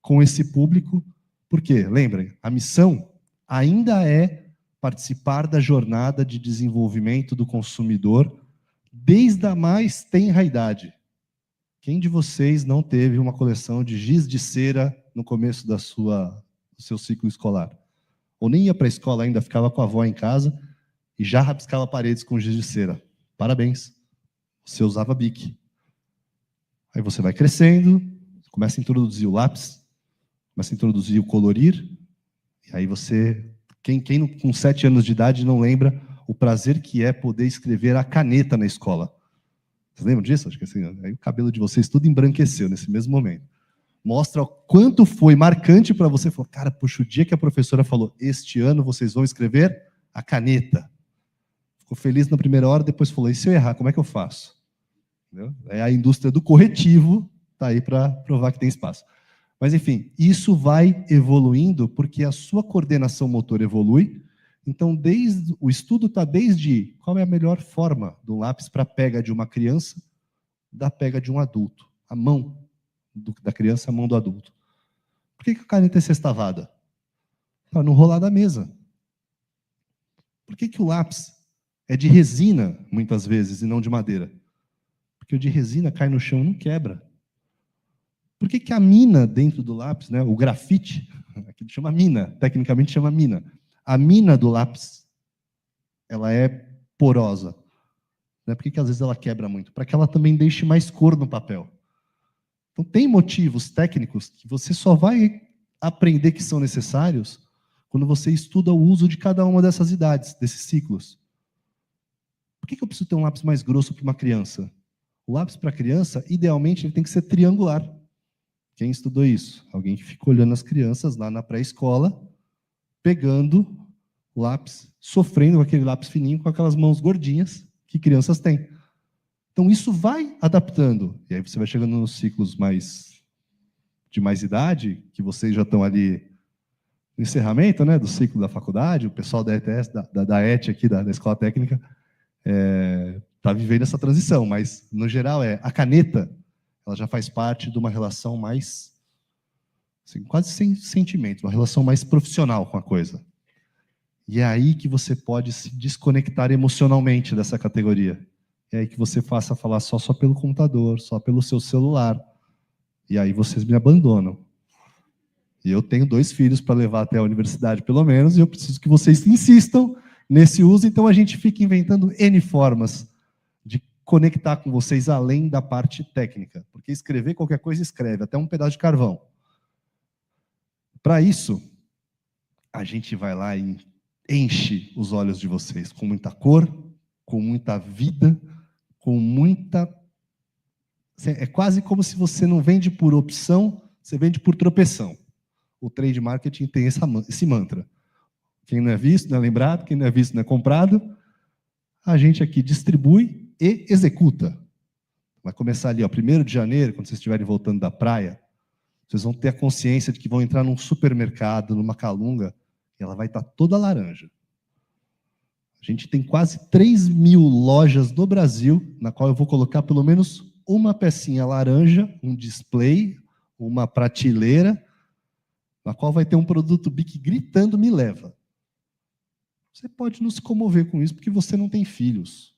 Speaker 10: com esse público, porque, lembrem, a missão ainda é participar da jornada de desenvolvimento do consumidor desde a mais tenra idade. Quem de vocês não teve uma coleção de giz de cera no começo do seu ciclo escolar? Ou nem ia para a escola ainda, ficava com a avó em casa e já rabiscava paredes com giz de cera. Parabéns, você usava Bic. Aí você vai crescendo, começa a introduzir o lápis, começa a introduzir o colorir, e aí você... Quem com 7 anos de idade não lembra o prazer que é poder escrever a caneta na escola? Vocês lembram disso? Acho que assim, aí o cabelo de vocês tudo embranqueceu nesse mesmo momento. Mostra o quanto foi marcante para você. Falou, cara, puxa, o dia que a professora falou, este ano vocês vão escrever a caneta. Ficou feliz na primeira hora, depois falou, e se eu errar, como é que eu faço? Entendeu? É a indústria do corretivo, está aí para provar que tem espaço. Mas, enfim, isso vai evoluindo porque a sua coordenação motor evolui. Então, o estudo está desde qual é a melhor forma do lápis para a pega de uma criança da pega de um adulto. A mão da criança, a mão do adulto. Por que a caneta é sextavada? Para não rolar da mesa. Por que o lápis é de resina, muitas vezes, e não de madeira? Porque o de resina cai no chão e não quebra. Por que a mina dentro do lápis, né, o grafite, aqui chama mina, tecnicamente chama mina. A mina do lápis, ela é porosa. Né? Por que às vezes ela quebra muito? Para que ela também deixe mais cor no papel. Então tem motivos técnicos que você só vai aprender que são necessários quando você estuda o uso de cada uma dessas idades, desses ciclos. Por que eu preciso ter um lápis mais grosso para uma criança? O lápis para criança, idealmente, ele tem que ser triangular. Quem estudou isso? Alguém que fica olhando as crianças lá na pré-escola, pegando o lápis, sofrendo com aquele lápis fininho, com aquelas mãos gordinhas que crianças têm. Então, isso vai adaptando. E aí você vai chegando nos ciclos de mais idade, que vocês já estão ali no encerramento, né, do ciclo da faculdade, o pessoal da ETS, da ET aqui, da Escola Técnica, está vivendo essa transição, mas, no geral, a caneta, ela já faz parte de uma relação mais, assim, quase sem sentimento, uma relação mais profissional com a coisa. E é aí que você pode se desconectar emocionalmente dessa categoria. É aí que você faça a falar só pelo computador, só pelo seu celular. E aí vocês me abandonam. E eu tenho 2 filhos para levar até a universidade, pelo menos, e eu preciso que vocês insistam nesse uso, então a gente fica inventando N formas de conectar com vocês além da parte técnica. Porque escrever qualquer coisa escreve, até um pedaço de carvão. Para isso, a gente vai lá e enche os olhos de vocês com muita cor, com muita vida, com muita... É quase como se você não vende por opção, você vende por tropeção. O trade marketing tem esse mantra. Quem não é visto não é lembrado, quem não é visto não é comprado. A gente aqui distribui e executa. Vai começar ali, ó, 1º de janeiro, quando vocês estiverem voltando da praia, vocês vão ter a consciência de que vão entrar num supermercado, numa Calunga, e ela vai estar toda laranja. A gente tem quase 3.000 lojas no Brasil, na qual eu vou colocar pelo menos uma pecinha laranja, um display, uma prateleira, na qual vai ter um produto Bic gritando, me leva. Você pode não se comover com isso, porque você não tem filhos.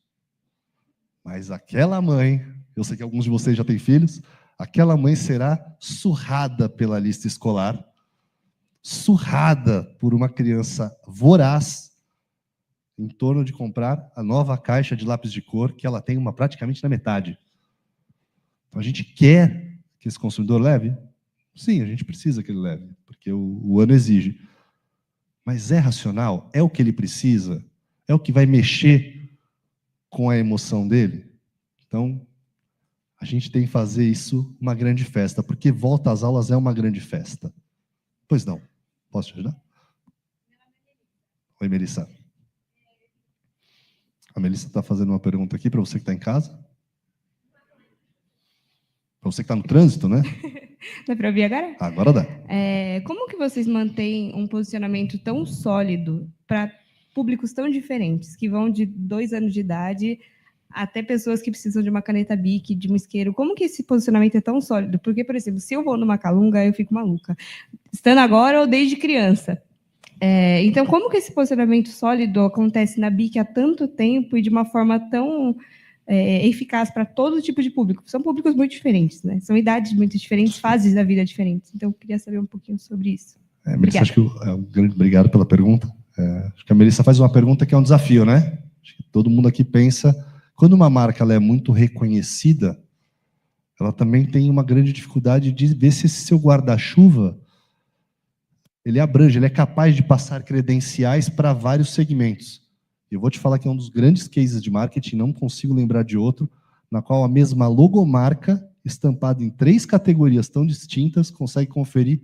Speaker 10: Mas aquela mãe, eu sei que alguns de vocês já têm filhos, aquela mãe será surrada pela lista escolar, surrada por uma criança voraz, em torno de comprar a nova caixa de lápis de cor, que ela tem praticamente na metade. Então, a gente quer que esse consumidor leve? Sim, a gente precisa que ele leve, porque o ano exige. Mas é racional? É o que ele precisa? É o que vai mexer com a emoção dele? Então, a gente tem que fazer isso uma grande festa, porque volta às aulas é uma grande festa. Pois não. Posso te ajudar? Oi, Melissa. A Melissa está fazendo uma pergunta aqui para você que está em casa. Para você que está no trânsito, né?
Speaker 11: Dá para ouvir agora?
Speaker 10: Agora dá.
Speaker 11: Como que vocês mantêm um posicionamento tão sólido para públicos tão diferentes, que vão de 2 anos de idade até pessoas que precisam de uma caneta Bic, de um isqueiro? Como que esse posicionamento é tão sólido? Porque, por exemplo, se eu vou numa Calunga, eu fico maluca. Estando agora ou desde criança. Então, como que esse posicionamento sólido acontece na Bic há tanto tempo e de uma forma tão eficaz para todo tipo de público? São públicos muito diferentes, né? São idades muito diferentes, fases da vida diferentes. Então, eu queria saber um pouquinho sobre isso.
Speaker 10: Melissa, acho que obrigado pela pergunta. Acho que a Melissa faz uma pergunta que é um desafio, né? Acho que todo mundo aqui pensa, quando uma marca ela é muito reconhecida, ela também tem uma grande dificuldade de ver se esse seu guarda-chuva ele abrange, ele é capaz de passar credenciais para vários segmentos. Eu vou te falar que é um dos grandes cases de marketing, não consigo lembrar de outro, na qual a mesma logomarca, estampada em 3 categorias tão distintas, consegue conferir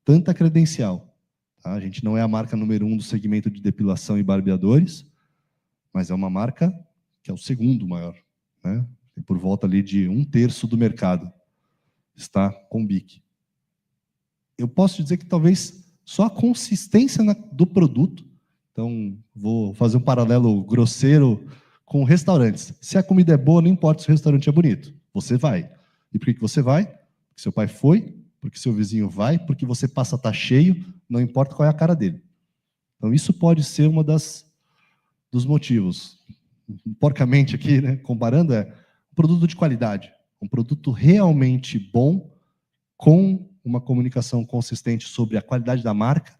Speaker 10: tanta credencial. Tá? A gente não é a marca número 1 do segmento de depilação e barbeadores, mas é uma marca que é o segundo maior, né? Tem por volta ali de 1/3 do mercado está com Bic. Eu posso dizer que talvez só a consistência do produto. Então, vou fazer um paralelo grosseiro com restaurantes. Se a comida é boa, não importa se o restaurante é bonito. Você vai. E por que você vai? Porque seu pai foi, porque seu vizinho vai, porque você passa a estar cheio, não importa qual é a cara dele. Então, isso pode ser uma dos motivos. Porcamente aqui, né, comparando, um produto de qualidade. Um produto realmente bom, com uma comunicação consistente sobre a qualidade da marca,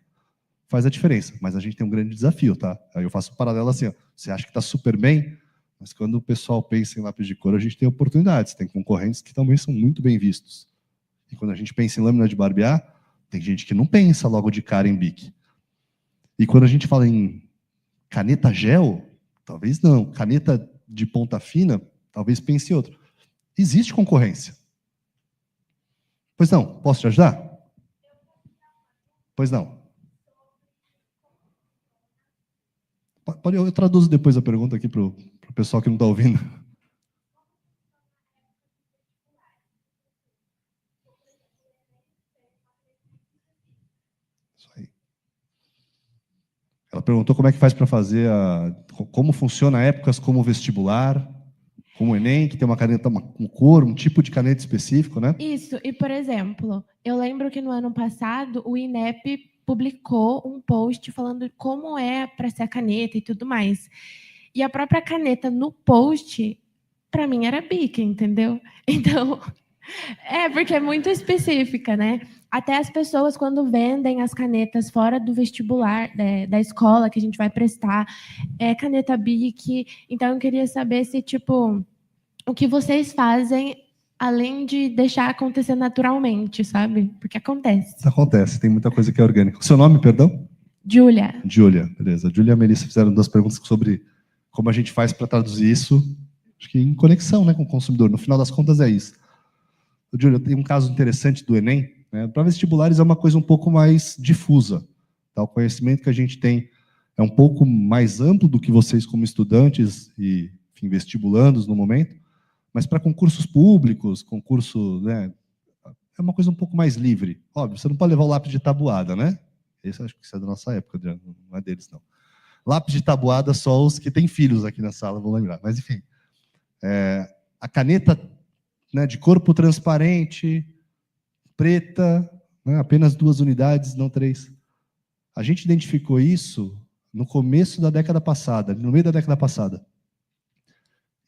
Speaker 10: faz a diferença. Mas a gente tem um grande desafio, tá? Aí eu faço um paralelo assim, ó, você acha que está super bem, mas quando o pessoal pensa em lápis de cor, a gente tem oportunidades, tem concorrentes que também são muito bem vistos. E quando a gente pensa em lâmina de barbear, tem gente que não pensa logo de cara em Bic. E quando a gente fala em caneta gel, talvez não. Caneta de ponta fina, talvez pense em outro. Existe concorrência. Pois não, posso te ajudar? Pois não. Eu traduzo depois a pergunta aqui para o pessoal que não está ouvindo. Isso aí. Ela perguntou como é que faz para fazer como funciona épocas como vestibular, como o Enem, que tem uma caneta com cor, um tipo de caneta específico, né?
Speaker 9: Isso, e por exemplo, eu lembro que no ano passado o INEP publicou um post falando como é para ser a caneta e tudo mais. E a própria caneta no post, para mim, era Bic, entendeu? Então, porque é muito específica, né? Até as pessoas, quando vendem as canetas fora do vestibular, da escola que a gente vai prestar, é caneta Bic. Então, eu queria saber se, tipo, o que vocês fazem, além de deixar acontecer naturalmente, sabe? Porque acontece.
Speaker 10: Acontece, tem muita coisa que é orgânica. O seu nome, perdão?
Speaker 9: Júlia.
Speaker 10: Júlia, beleza. Júlia e a Melissa fizeram 2 perguntas sobre como a gente faz para traduzir isso, acho que em conexão, né, com o consumidor. No final das contas, é isso. Júlia, tem um caso interessante do Enem. Para vestibulares é uma coisa um pouco mais difusa. Tá? O conhecimento que a gente tem é um pouco mais amplo do que vocês como estudantes e, enfim, vestibulandos no momento, mas para concursos públicos, né, é uma coisa um pouco mais livre. Óbvio, você não pode levar o lápis de tabuada, né? Esse acho que isso é da nossa época, não é deles, não. Lápis de tabuada só os que têm filhos aqui na sala vão lembrar. Mas, enfim, a caneta, né, de corpo transparente, preta, né, apenas 2 unidades, não 3. A gente identificou isso no começo da década passada, no meio da década passada.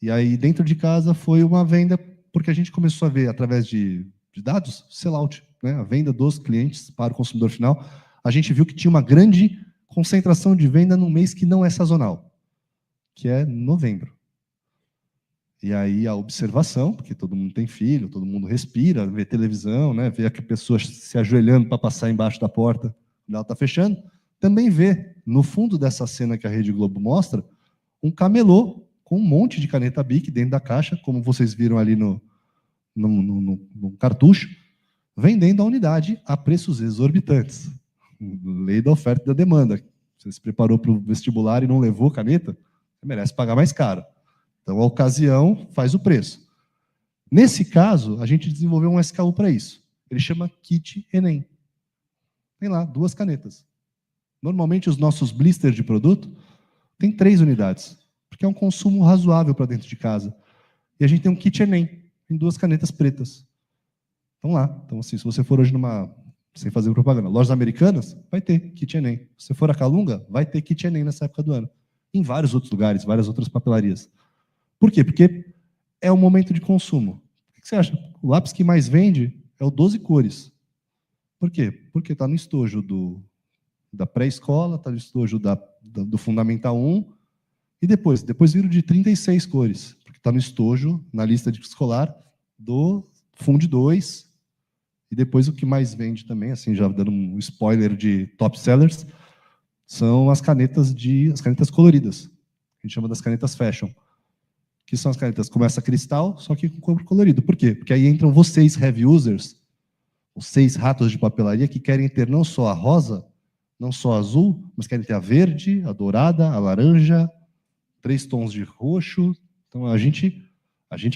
Speaker 10: E aí, dentro de casa, foi uma venda, porque a gente começou a ver, através de dados, sellout, né, a venda dos clientes para o consumidor final. A gente viu que tinha uma grande concentração de venda num mês que não é sazonal, que é novembro. E aí a observação, porque todo mundo tem filho, todo mundo respira, vê televisão, né, vê a pessoa se ajoelhando para passar embaixo da porta quando ela está fechando, também vê, no fundo dessa cena que a Rede Globo mostra, um camelô com um monte de caneta Bic dentro da caixa, como vocês viram ali no cartucho, vendendo a unidade a preços exorbitantes. Lei da oferta e da demanda. Você se preparou para o vestibular e não levou caneta, você merece pagar mais caro. Então, a ocasião faz o preço. Nesse caso, a gente desenvolveu um SKU para isso. Ele chama Kit Enem. Tem lá 2 canetas. Normalmente, os nossos blisters de produto têm 3 unidades, porque é um consumo razoável para dentro de casa. E a gente tem um Kit Enem, em 2 canetas pretas. Estão lá. Então, assim, se você for hoje numa, sem fazer propaganda, lojas americanas, vai ter Kit Enem. Se você for a Calunga, vai ter Kit Enem nessa época do ano. Em vários outros lugares, várias outras papelarias. Por quê? Porque é o momento de consumo. O que você acha? O lápis que mais vende é o 12 cores. Por quê? Porque está no estojo da pré-escola, está no estojo do Fundamental 1, e depois vira o de 36 cores, porque está no estojo, na lista de escolar, do Fund 2, e depois o que mais vende também, assim, já dando um spoiler de top sellers, são as canetas coloridas, que a gente chama das canetas fashion, que são as canetas como essa cristal, só que com cor colorido. Por quê? Porque aí entram vocês, heavy users, os 6 ratos de papelaria que querem ter não só a rosa, não só a azul, mas querem ter a verde, a dourada, a laranja, 3 tons de roxo. Então, a gente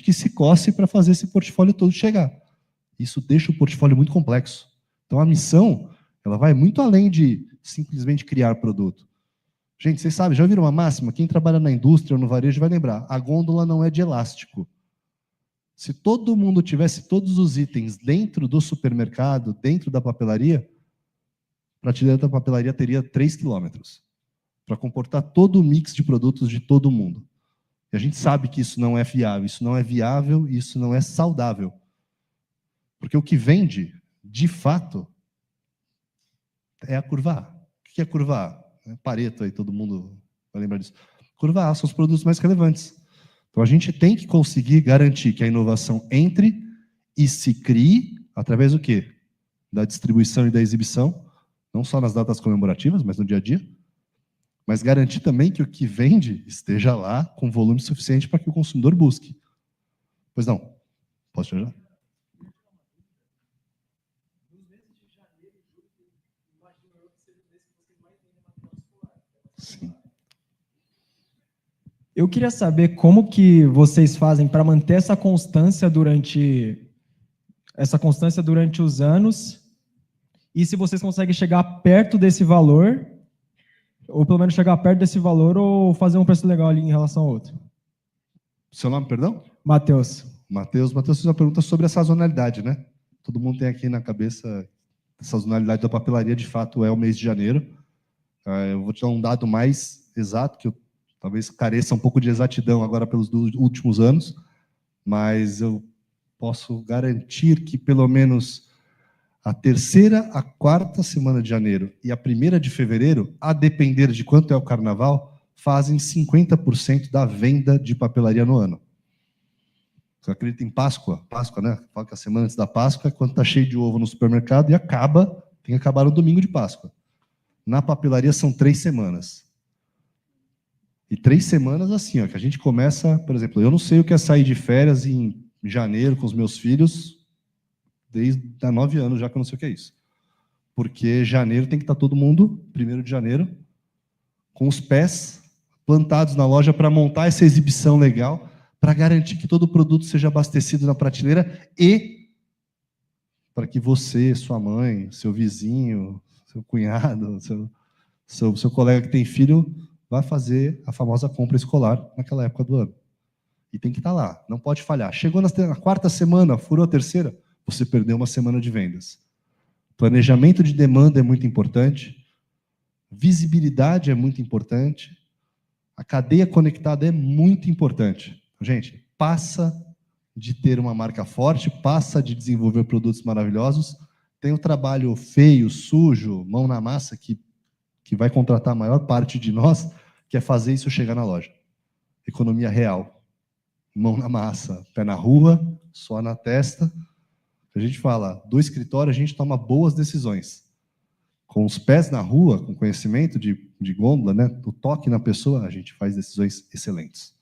Speaker 10: que se coce para fazer esse portfólio todo chegar. Isso deixa o portfólio muito complexo. Então, a missão, ela vai muito além de simplesmente criar produto. Gente, vocês sabem, já ouviram uma máxima? Quem trabalha na indústria ou no varejo vai lembrar. A gôndola não é de elástico. Se todo mundo tivesse todos os itens dentro do supermercado, dentro da papelaria, a prateleira da papelaria teria 3 quilômetros para comportar todo o mix de produtos de todo mundo. E a gente sabe que isso não é viável, isso não é saudável. Porque o que vende, de fato, é a curva A. O que é a curva A? Pareto aí, todo mundo vai lembrar disso. Curva A são os produtos mais relevantes. Então, a gente tem que conseguir garantir que a inovação entre e se crie através do quê? Da distribuição e da exibição, não só nas datas comemorativas, mas no dia a dia, mas garantir também que o que vende esteja lá com volume suficiente para que o consumidor busque. Pois não? Posso te ajudar? Sim.
Speaker 12: Eu queria saber como que vocês fazem para manter essa constância durante os anos, e se vocês conseguem chegar perto desse valor, ou pelo menos chegar perto desse valor, ou fazer um preço legal ali em relação ao outro.
Speaker 10: Seu nome, perdão?
Speaker 12: Matheus.
Speaker 10: Matheus fez uma pergunta sobre a sazonalidade, né? Todo mundo tem aqui na cabeça a sazonalidade da papelaria, de fato, é o mês de janeiro. Eu vou te dar um dado mais exato, que eu talvez careça um pouco de exatidão agora pelos últimos anos, mas eu posso garantir que pelo menos a 3ª, a 4ª semana de janeiro e a 1ª de fevereiro, a depender de quanto é o carnaval, fazem 50% da venda de papelaria no ano. Você acredita em Páscoa? Páscoa, né? Fala que a semana antes da Páscoa é quando está cheio de ovo no supermercado e tem que acabar no domingo de Páscoa. Na papelaria são 3 semanas. E 3 semanas assim, ó, que a gente começa, por exemplo, eu não sei o que é sair de férias em janeiro com os meus filhos, desde há 9 anos já que eu não sei o que é isso. Porque janeiro tem que estar todo mundo, 1º de janeiro, com os pés plantados na loja para montar essa exibição legal, para garantir que todo o produto seja abastecido na prateleira e para que você, sua mãe, seu vizinho, seu cunhado, seu colega que tem filho, vai fazer a famosa compra escolar naquela época do ano. E tem que estar lá, não pode falhar. Chegou na 4ª semana, furou a 3ª, você perdeu uma semana de vendas. Planejamento de demanda é muito importante, visibilidade é muito importante, a cadeia conectada é muito importante. Gente, passa de ter uma marca forte, passa de desenvolver produtos maravilhosos, tem o trabalho feio, sujo, mão na massa, que vai contratar a maior parte de nós, que é fazer isso chegar na loja. Economia real. Mão na massa, pé na rua, só na testa. A gente fala, do escritório a gente toma boas decisões. Com os pés na rua, com conhecimento de gôndola, né, o toque na pessoa, a gente faz decisões excelentes.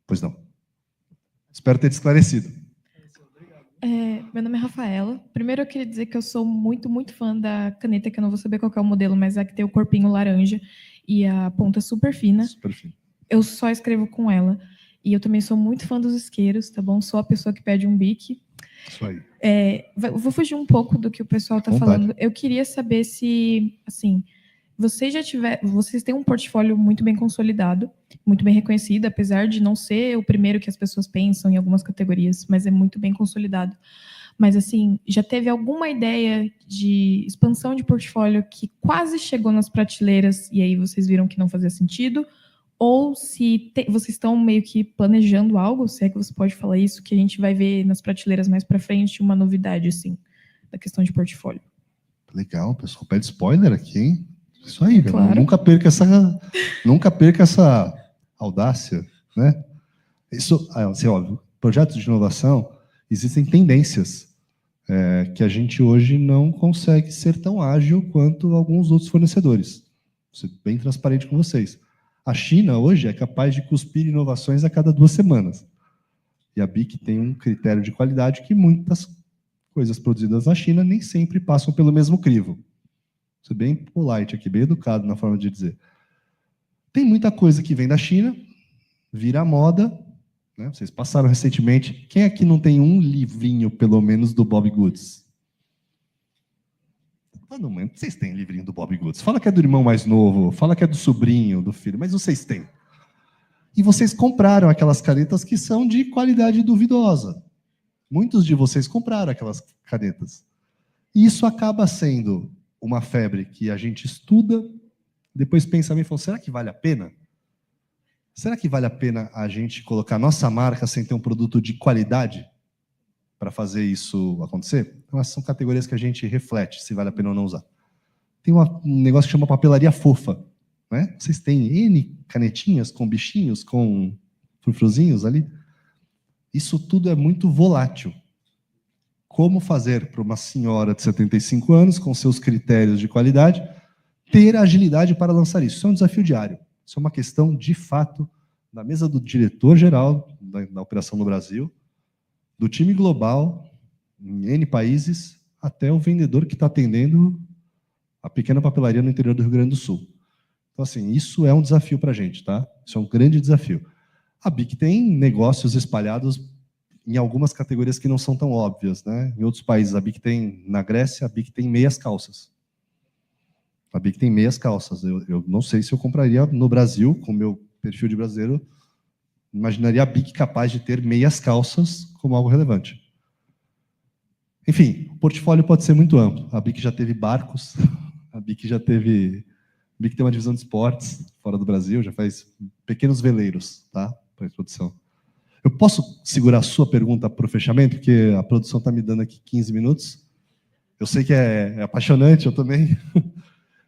Speaker 10: Pois não. Espero ter te esclarecido.
Speaker 13: Meu nome é Rafaela. Primeiro eu queria dizer que eu sou muito, muito fã da caneta, que eu não vou saber qual que é o modelo, mas é a que tem o corpinho laranja e a ponta super fina.
Speaker 10: Super fino.
Speaker 13: Eu só escrevo com ela. E eu também sou muito fã dos isqueiros, tá bom? Sou a pessoa que pede um bique.
Speaker 10: Isso aí.
Speaker 13: Eu vou fugir um pouco do que o pessoal está falando. Eu queria saber se, assim, vocês têm um portfólio muito bem consolidado, muito bem reconhecido, apesar de não ser o primeiro que as pessoas pensam em algumas categorias, mas é muito bem consolidado. Mas, assim, já teve alguma ideia de expansão de portfólio que quase chegou nas prateleiras e aí vocês viram que não fazia sentido? Ou se vocês estão meio que planejando algo, se é que você pode falar isso, que a gente vai ver nas prateleiras mais para frente uma novidade, assim, da questão de portfólio.
Speaker 10: Legal, o pessoal pede spoiler aqui, hein? Isso aí,
Speaker 13: Claro.
Speaker 10: Nunca perca essa audácia, né? Isso, assim, óbvio, projetos de inovação, existem tendências que a gente hoje não consegue ser tão ágil quanto alguns outros fornecedores. Vou ser bem transparente com vocês. A China hoje é capaz de cuspir inovações a cada 2 semanas. E a BIC tem um critério de qualidade que muitas coisas produzidas na China nem sempre passam pelo mesmo crivo. Vou ser bem polite aqui, bem educado na forma de dizer. Tem muita coisa que vem da China, vira moda, né? Vocês passaram recentemente. Quem aqui não tem um livrinho, pelo menos, do Bob Goods? Não, vocês têm livrinho do Bob Goods. Fala que é do irmão mais novo, fala que é do sobrinho, do filho, mas vocês têm. E vocês compraram aquelas canetas que são de qualidade duvidosa. Muitos de vocês compraram aquelas canetas. E isso acaba sendo uma febre que a gente estuda, depois pensa bem e fala, será que vale a pena? Será que vale a pena a gente colocar nossa marca sem ter um produto de qualidade para fazer isso acontecer? Então, essas são categorias que a gente reflete se vale a pena ou não usar. Tem um negócio que chama papelaria fofa, né? Vocês têm N canetinhas com bichinhos, com frufruzinhos ali. Isso tudo é muito volátil. Como fazer para uma senhora de 75 anos, com seus critérios de qualidade, ter agilidade para lançar isso? Isso é um desafio diário. Isso é uma questão, de fato, da mesa do diretor-geral da operação no Brasil, do time global, em N países, até o vendedor que está atendendo a pequena papelaria no interior do Rio Grande do Sul. Então, assim, isso é um desafio para a gente, tá? Isso é um grande desafio. A BIC tem negócios espalhados em algumas categorias que não são tão óbvias, né? Em outros países, a BIC tem, na Grécia, a BIC tem meias calças. A BIC tem meias calças. Eu não sei se eu compraria no Brasil, com o meu perfil de brasileiro, imaginaria a BIC capaz de ter meias calças como algo relevante. Enfim, o portfólio pode ser muito amplo. A BIC já teve barcos, a BIC já teve... A BIC tem uma divisão de esportes fora do Brasil, já faz pequenos veleiros, tá? Para a produção. Eu posso segurar a sua pergunta para o fechamento, porque a produção está me dando aqui 15 minutos. Eu sei que é apaixonante, eu também.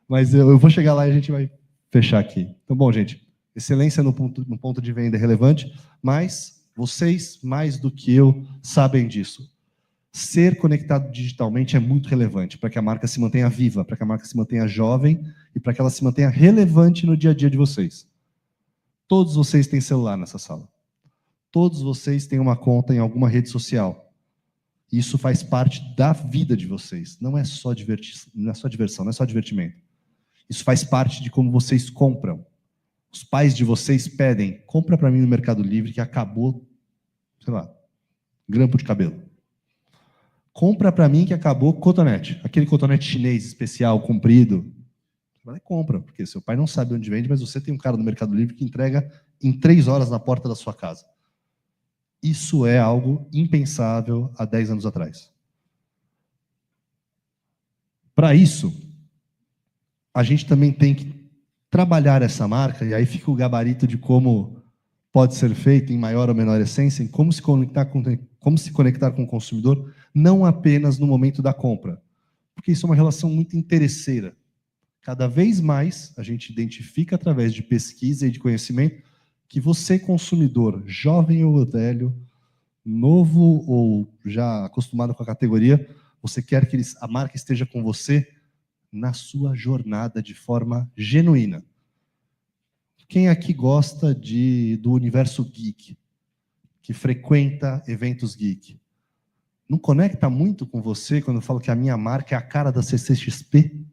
Speaker 10: Mas eu vou chegar lá e a gente vai fechar aqui. Então, bom, gente, excelência no ponto de venda é relevante, mas vocês, mais do que eu, sabem disso. Ser conectado digitalmente é muito relevante para que a marca se mantenha viva, para que a marca se mantenha jovem e para que ela se mantenha relevante no dia a dia de vocês. Todos vocês têm celular nessa sala. Todos vocês têm uma conta em alguma rede social. Isso faz parte da vida de vocês. Não é só diversão, não é só divertimento. Isso faz parte de como vocês compram. Os pais de vocês pedem, compra para mim no Mercado Livre que acabou, sei lá, grampo de cabelo. Compra para mim que acabou cotonete. Aquele cotonete chinês especial, comprido. Você vai lá e compra, porque seu pai não sabe onde vende, mas você tem um cara no Mercado Livre que entrega em 3 horas na porta da sua casa. Isso é algo impensável há 10 anos atrás. Para isso, a gente também tem que trabalhar essa marca, e aí fica o gabarito de como pode ser feito em maior ou menor essência, em como se conectar com o consumidor, não apenas no momento da compra. Porque isso é uma relação muito interesseira. Cada vez mais a gente identifica através de pesquisa e de conhecimento que você, consumidor, jovem ou velho, novo ou já acostumado com a categoria, você quer que a marca esteja com você na sua jornada de forma genuína. Quem aqui gosta do universo geek? Que frequenta eventos geek? Não conecta muito com você quando eu falo que a minha marca é a cara da CCXP?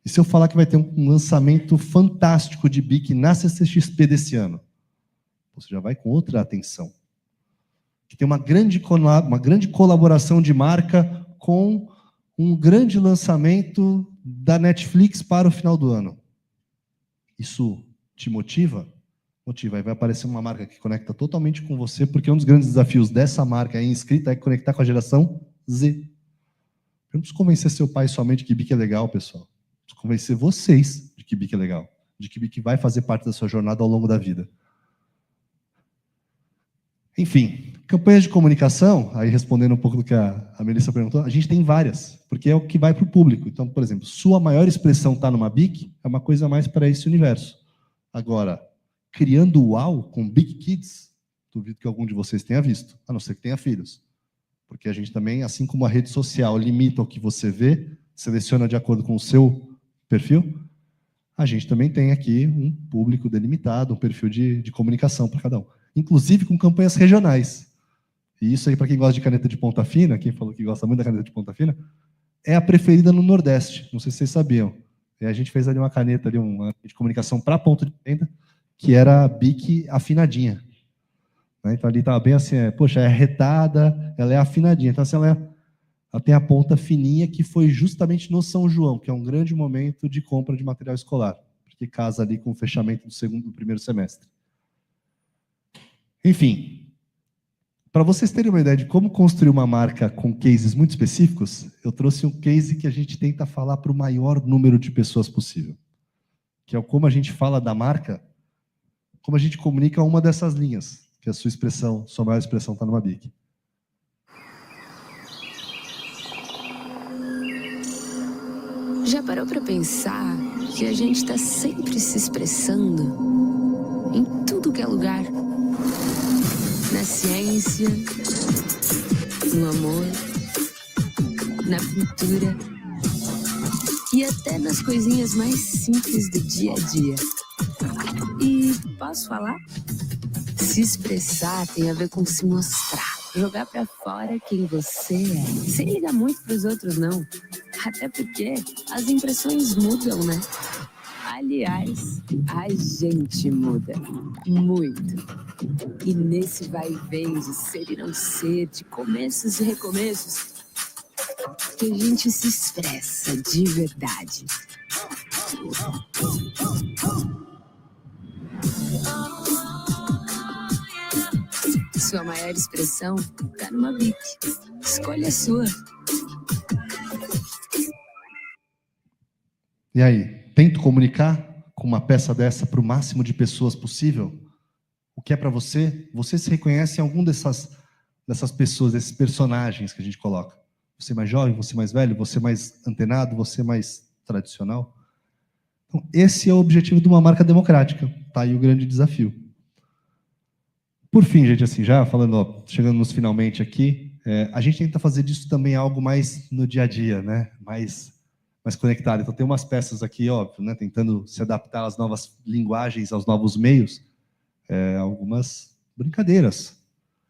Speaker 10: E se eu falar que vai ter um lançamento fantástico de BIC na CCXP desse ano? Você já vai com outra atenção. Que tem uma grande colaboração de marca com um grande lançamento da Netflix para o final do ano. Isso te motiva? Motiva. Aí vai aparecer uma marca que conecta totalmente com você, porque um dos grandes desafios dessa marca aí inscrita é conectar com a geração Z. Eu não preciso convencer seu pai somente de que BIC é legal, pessoal. Eu preciso convencer vocês de que BIC é legal, de que BIC vai fazer parte da sua jornada ao longo da vida. Enfim, campanhas de comunicação, aí respondendo um pouco do que a Melissa perguntou, a gente tem várias, porque é o que vai para o público. Então, por exemplo, sua maior expressão está numa BIC, é uma coisa mais para esse universo. Agora, criando o UAU com BIC Kids, duvido que algum de vocês tenha visto, a não ser que tenha filhos. Porque a gente também, assim como a rede social limita o que você vê, seleciona de acordo com o seu perfil, a gente também tem aqui um público delimitado, um perfil de comunicação para cada um. Inclusive com campanhas regionais. E isso aí, para quem gosta de caneta de ponta fina, quem falou que gosta muito da caneta de ponta fina, é a preferida no Nordeste. Não sei se vocês sabiam. E a gente fez ali uma caneta ali, uma de comunicação para ponto de venda, que era a BIC afinadinha. Então ali estava bem assim, poxa, é arretada, ela é afinadinha. Então assim, ela tem a ponta fininha, que foi justamente no São João, que é um grande momento de compra de material escolar, porque casa ali com o fechamento do primeiro semestre. Enfim, para vocês terem uma ideia de como construir uma marca com cases muito específicos, eu trouxe um case que a gente tenta falar para o maior número de pessoas possível, que é como a gente fala da marca, como a gente comunica uma dessas linhas, que a sua expressão, sua maior expressão está numa BIC.
Speaker 14: Já parou para pensar que a gente está sempre se expressando em tudo que é lugar? Na ciência, no amor, na pintura e até nas coisinhas mais simples do dia a dia. E posso falar? Se expressar tem a ver com se mostrar, jogar pra fora quem você é, sem ligar muito pros outros não. Até porque as impressões mudam, né? Aliás, a gente muda muito. E nesse vai e vem de ser e não ser, de começos e recomeços, que a gente se expressa de verdade. Sua maior expressão tá numa BIC. Escolha a sua.
Speaker 10: E aí, tento comunicar com uma peça dessa para o máximo de pessoas possível? O que é para você? Você se reconhece em algum dessas pessoas, desses personagens que a gente coloca? Você mais jovem, você mais velho, você mais antenado, você mais tradicional? Então, esse é o objetivo de uma marca democrática. Tá aí o grande desafio. Por fim, gente, assim, já falando, chegando nos finalmente aqui, a gente tenta fazer disso também algo mais no dia a dia, né? Mais conectado. Então tem umas peças aqui, óbvio, né? Tentando se adaptar às novas linguagens, aos novos meios, algumas brincadeiras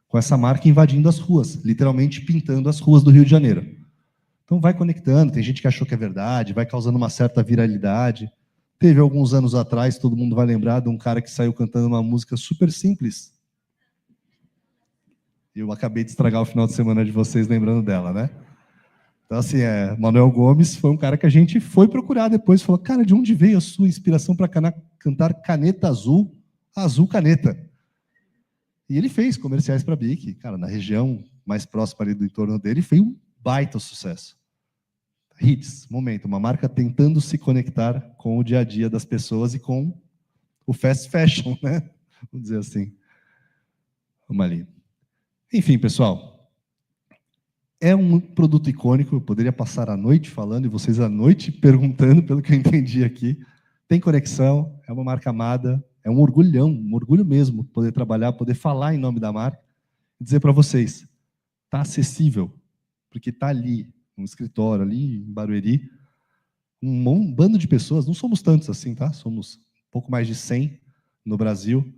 Speaker 10: com essa marca invadindo as ruas, literalmente pintando as ruas do Rio de Janeiro. Então vai conectando, tem gente que achou que é verdade, vai causando uma certa viralidade. Teve alguns anos atrás, todo mundo vai lembrar de um cara que saiu cantando uma música super simples. Eu acabei de estragar o final de semana de vocês lembrando dela, né? Então, assim, Manuel Gomes foi um cara que a gente foi procurar depois, falou, cara, de onde veio a sua inspiração para cantar Caneta Azul, Azul Caneta? E ele fez comerciais para a BIC, cara, na região mais próxima ali do entorno dele, foi um baita sucesso. Hits, momento, uma marca tentando se conectar com o dia a dia das pessoas e com o fast fashion, né? Vamos dizer assim. Vamos ali. Enfim, pessoal, é um produto icônico, eu poderia passar a noite falando e vocês a noite perguntando, pelo que eu entendi aqui. Tem conexão, é uma marca amada, é um orgulho mesmo poder trabalhar, poder falar em nome da marca e dizer para vocês, está acessível, porque está ali, no escritório, ali em Barueri, um bando de pessoas, não somos tantos assim, tá? Somos um pouco mais de 100 no Brasil,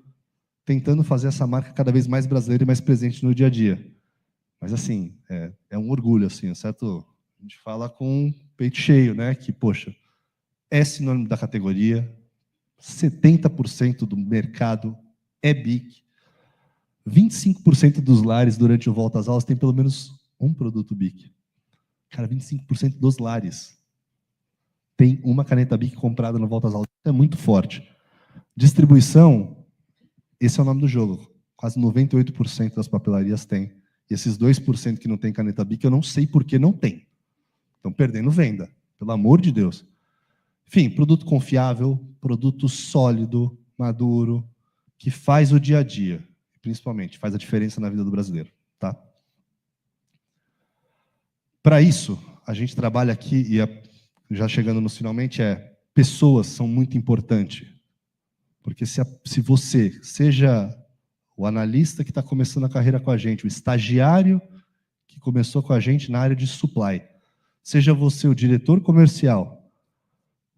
Speaker 10: tentando fazer essa marca cada vez mais brasileira e mais presente no dia a dia. Mas, assim, é um orgulho, assim, certo? A gente fala com o peito cheio, né? Que, poxa, é sinônimo da categoria, 70% do mercado é BIC, 25% dos lares durante o Volta às Aulas tem pelo menos um produto BIC. Cara, 25% dos lares tem uma caneta BIC comprada no Volta às Aulas. É muito forte. Distribuição, esse é o nome do jogo. Quase 98% das papelarias tem. E esses 2% que não tem caneta BIC, eu não sei por que não tem. Estão perdendo venda, pelo amor de Deus. Enfim, produto confiável, produto sólido, maduro, que faz o dia a dia, principalmente, faz a diferença na vida do brasileiro. Tá? Para isso, a gente trabalha aqui, e já chegando nos finalmente, pessoas são muito importantes. Porque se você, seja o analista que está começando a carreira com a gente, o estagiário que começou com a gente na área de supply, seja você o diretor comercial,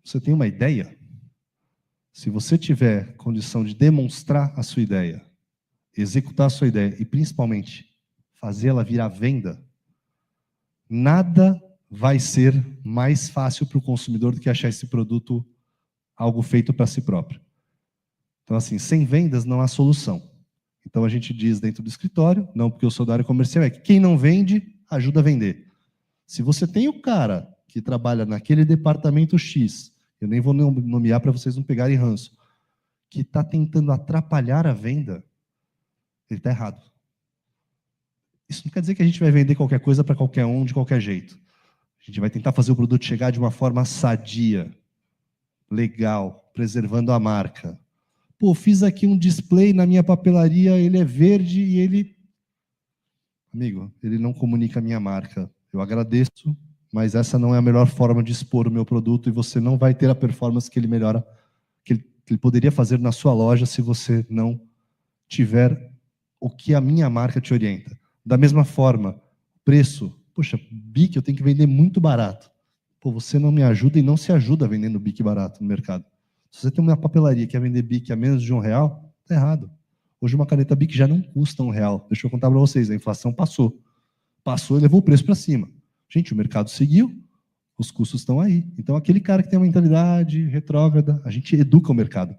Speaker 10: você tem uma ideia? Se você tiver condição de demonstrar a sua ideia, executar a sua ideia e, principalmente, fazer ela virar venda, nada vai ser mais fácil para o consumidor do que achar esse produto algo feito para si próprio. Então, assim, sem vendas não há solução. Então, a gente diz dentro do escritório, não porque eu sou da área comercial, é que quem não vende, ajuda a vender. Se você tem o cara que trabalha naquele departamento X, eu nem vou nomear para vocês não pegarem ranço, que está tentando atrapalhar a venda, ele está errado. Isso não quer dizer que a gente vai vender qualquer coisa para qualquer um, de qualquer jeito. A gente vai tentar fazer o produto chegar de uma forma sadia, legal, preservando a marca. Pô, fiz aqui um display na minha papelaria, ele é verde e ele... Amigo, ele não comunica a minha marca. Eu agradeço, mas essa não é a melhor forma de expor o meu produto e você não vai ter a performance que ele melhora, que ele poderia fazer na sua loja se você não tiver o que a minha marca te orienta. Da mesma forma, preço. Poxa, BIC eu tenho que vender muito barato. Pô, você não me ajuda e não se ajuda vendendo BIC barato no mercado. Se você tem uma papelaria que quer vender BIC a menos de R$1, tá errado. Hoje uma caneta BIC já não custa R$1. Deixa eu contar para vocês, a inflação passou. Passou e levou o preço para cima. Gente, o mercado seguiu, os custos estão aí. Então, aquele cara que tem uma mentalidade retrógrada, a gente educa o mercado.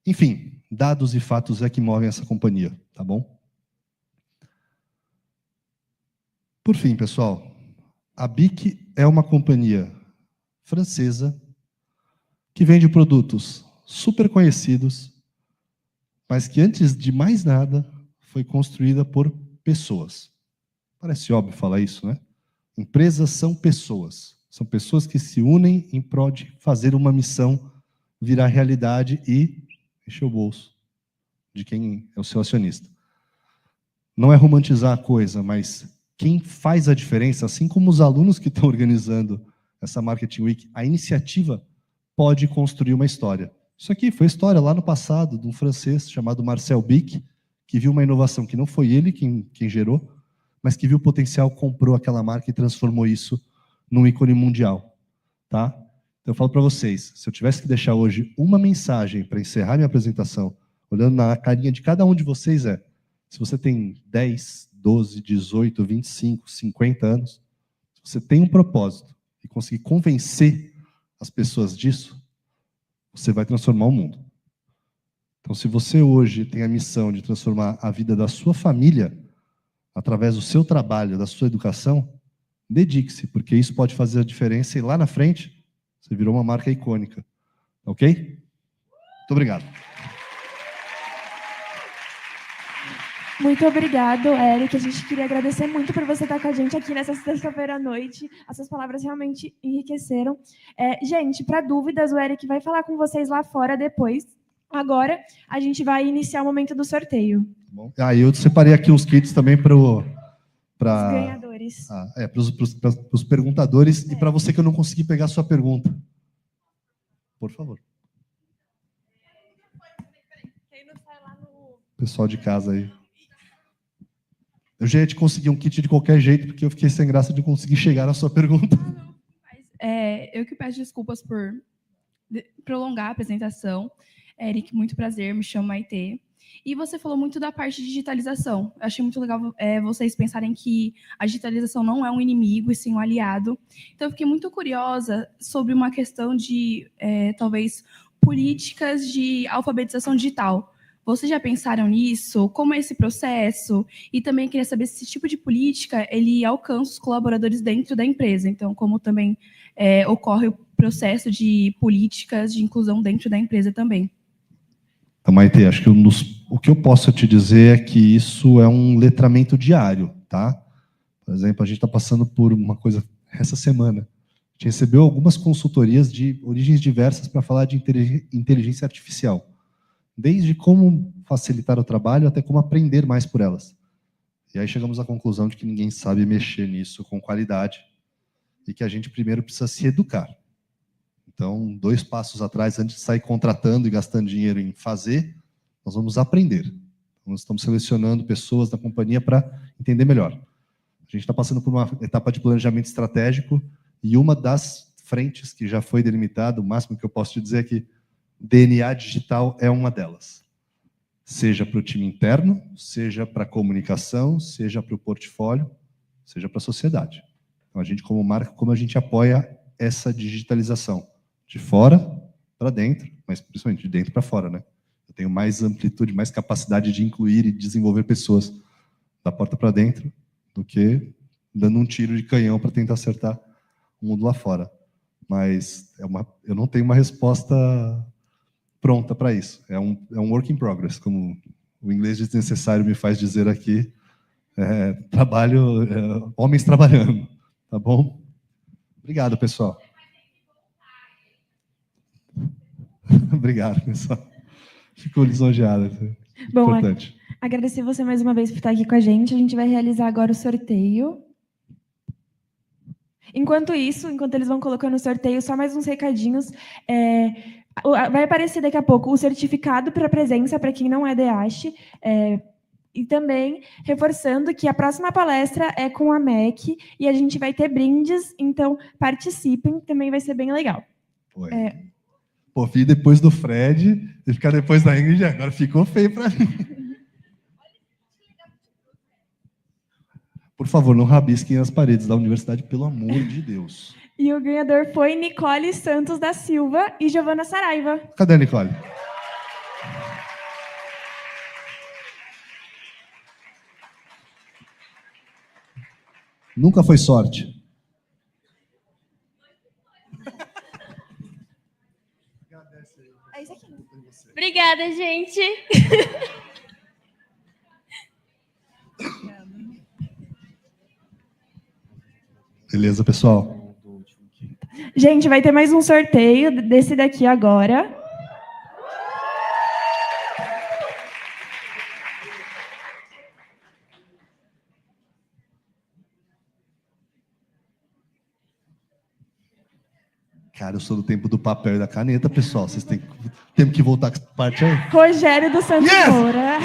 Speaker 10: Enfim, dados e fatos é que movem essa companhia, tá bom? Por fim, pessoal, a BIC é uma companhia francesa que vende produtos super conhecidos, mas que, antes de mais nada, foi construída por pessoas. Parece óbvio falar isso, né? Empresas são pessoas. São pessoas que se unem em prol de fazer uma missão virar realidade e encher o bolso de quem é o seu acionista. Não é romantizar a coisa, mas quem faz a diferença, assim como os alunos que estão organizando essa Marketing Week, a iniciativa pode construir uma história. Isso aqui foi história lá no passado de um francês chamado Marcel BIC, que viu uma inovação que não foi ele quem gerou, mas que viu o potencial, comprou aquela marca e transformou isso num ícone mundial. Tá? Então eu falo para vocês, se eu tivesse que deixar hoje uma mensagem para encerrar minha apresentação, olhando na carinha de cada um de vocês, se você tem 10, 12, 18, 25, 50 anos, se você tem um propósito e conseguir convencer as pessoas disso, você vai transformar o mundo. Então, se você hoje tem a missão de transformar a vida da sua família, através do seu trabalho, da sua educação, dedique-se, porque isso pode fazer a diferença e lá na frente, você virou uma marca icônica. Ok? Muito obrigado.
Speaker 9: Muito obrigado, Eric. A gente queria agradecer muito por você estar com a gente aqui nessa sexta-feira à noite. As suas palavras realmente enriqueceram. Gente, para dúvidas, o Eric vai falar com vocês lá fora depois. Agora, a gente vai iniciar o momento do sorteio.
Speaker 10: Bom, eu separei aqui uns kits também para os
Speaker 9: ganhadores.
Speaker 10: Para os perguntadores e para você que eu não consegui pegar a sua pergunta. Por favor. Pessoal de casa aí. Eu já ia te conseguir um kit de qualquer jeito, porque eu fiquei sem graça de conseguir chegar na sua pergunta.
Speaker 13: Eu que peço desculpas por prolongar a apresentação. Eric, muito prazer, me chamo Maitê. E você falou muito da parte de digitalização. Eu achei muito legal vocês pensarem que a digitalização não é um inimigo, e sim um aliado. Então, eu fiquei muito curiosa sobre uma questão de, talvez, políticas de alfabetização digital. Vocês já pensaram nisso? Como é esse processo? E também queria saber se esse tipo de política ele alcança os colaboradores dentro da empresa. Então, como também ocorre o processo de políticas de inclusão dentro da empresa também.
Speaker 10: Então, Maite, acho que o que eu posso te dizer é que isso é um letramento diário, tá? Por exemplo, a gente está passando por uma coisa essa semana. A gente recebeu algumas consultorias de origens diversas para falar de inteligência artificial. Desde como facilitar o trabalho até como aprender mais por elas. E aí chegamos à conclusão de que ninguém sabe mexer nisso com qualidade e que a gente primeiro precisa se educar. Então, 2 passos atrás, antes de sair contratando e gastando dinheiro em fazer, nós vamos aprender. Nós estamos selecionando pessoas da companhia para entender melhor. A gente está passando por uma etapa de planejamento estratégico e uma das frentes que já foi delimitada, o máximo que eu posso te dizer é que DNA digital é uma delas. Seja para o time interno, seja para a comunicação, seja para o portfólio, seja para a sociedade. Então, a gente, como marca, como a gente apoia essa digitalização? De fora para dentro, mas principalmente de dentro para fora, né? Eu tenho mais amplitude, mais capacidade de incluir e desenvolver pessoas da porta para dentro do que dando um tiro de canhão para tentar acertar o mundo lá fora. Mas eu não tenho uma resposta pronta para isso. É um work in progress, como o inglês desnecessário me faz dizer aqui. Homens trabalhando, tá bom? Obrigado, pessoal. Obrigado, pessoal. Fico lisonjeado.
Speaker 9: Bom,
Speaker 10: importante.
Speaker 9: Agradecer você mais uma vez por estar aqui com a gente. A gente vai realizar agora o sorteio. Enquanto isso, enquanto eles vão colocando o sorteio, só mais uns recadinhos. Vai aparecer daqui a pouco o certificado para presença para quem não é DEASH. E também reforçando que a próxima palestra é com a MEC e a gente vai ter brindes, então participem, também vai ser bem legal.
Speaker 10: Pô, vi depois do Fred e ficar depois da Ingrid, agora ficou feio para mim. Por favor, não rabisquem as paredes da universidade, pelo amor de Deus.
Speaker 9: E o ganhador foi Nicole Santos da Silva e Giovana Saraiva.
Speaker 10: Cadê a Nicole? Nunca foi sorte.
Speaker 9: É isso aqui.
Speaker 15: Obrigada, gente.
Speaker 10: Beleza, pessoal?
Speaker 9: Gente, vai ter mais um sorteio desse daqui agora.
Speaker 10: Cara, eu sou do tempo do papel e da caneta, pessoal. Vocês temos que voltar com essa parte aí.
Speaker 9: Rogério dos Santos Moura.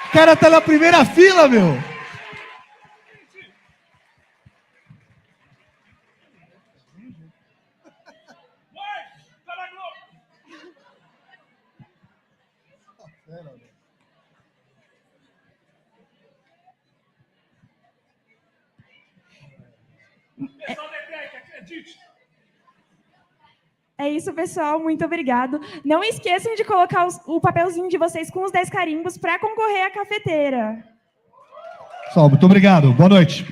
Speaker 10: O cara tá na primeira fila, meu!
Speaker 9: É isso, pessoal. Muito obrigado. Não esqueçam de colocar o papelzinho de vocês com os 10 carimbos para concorrer à cafeteira.
Speaker 10: Pessoal, muito obrigado. Boa noite.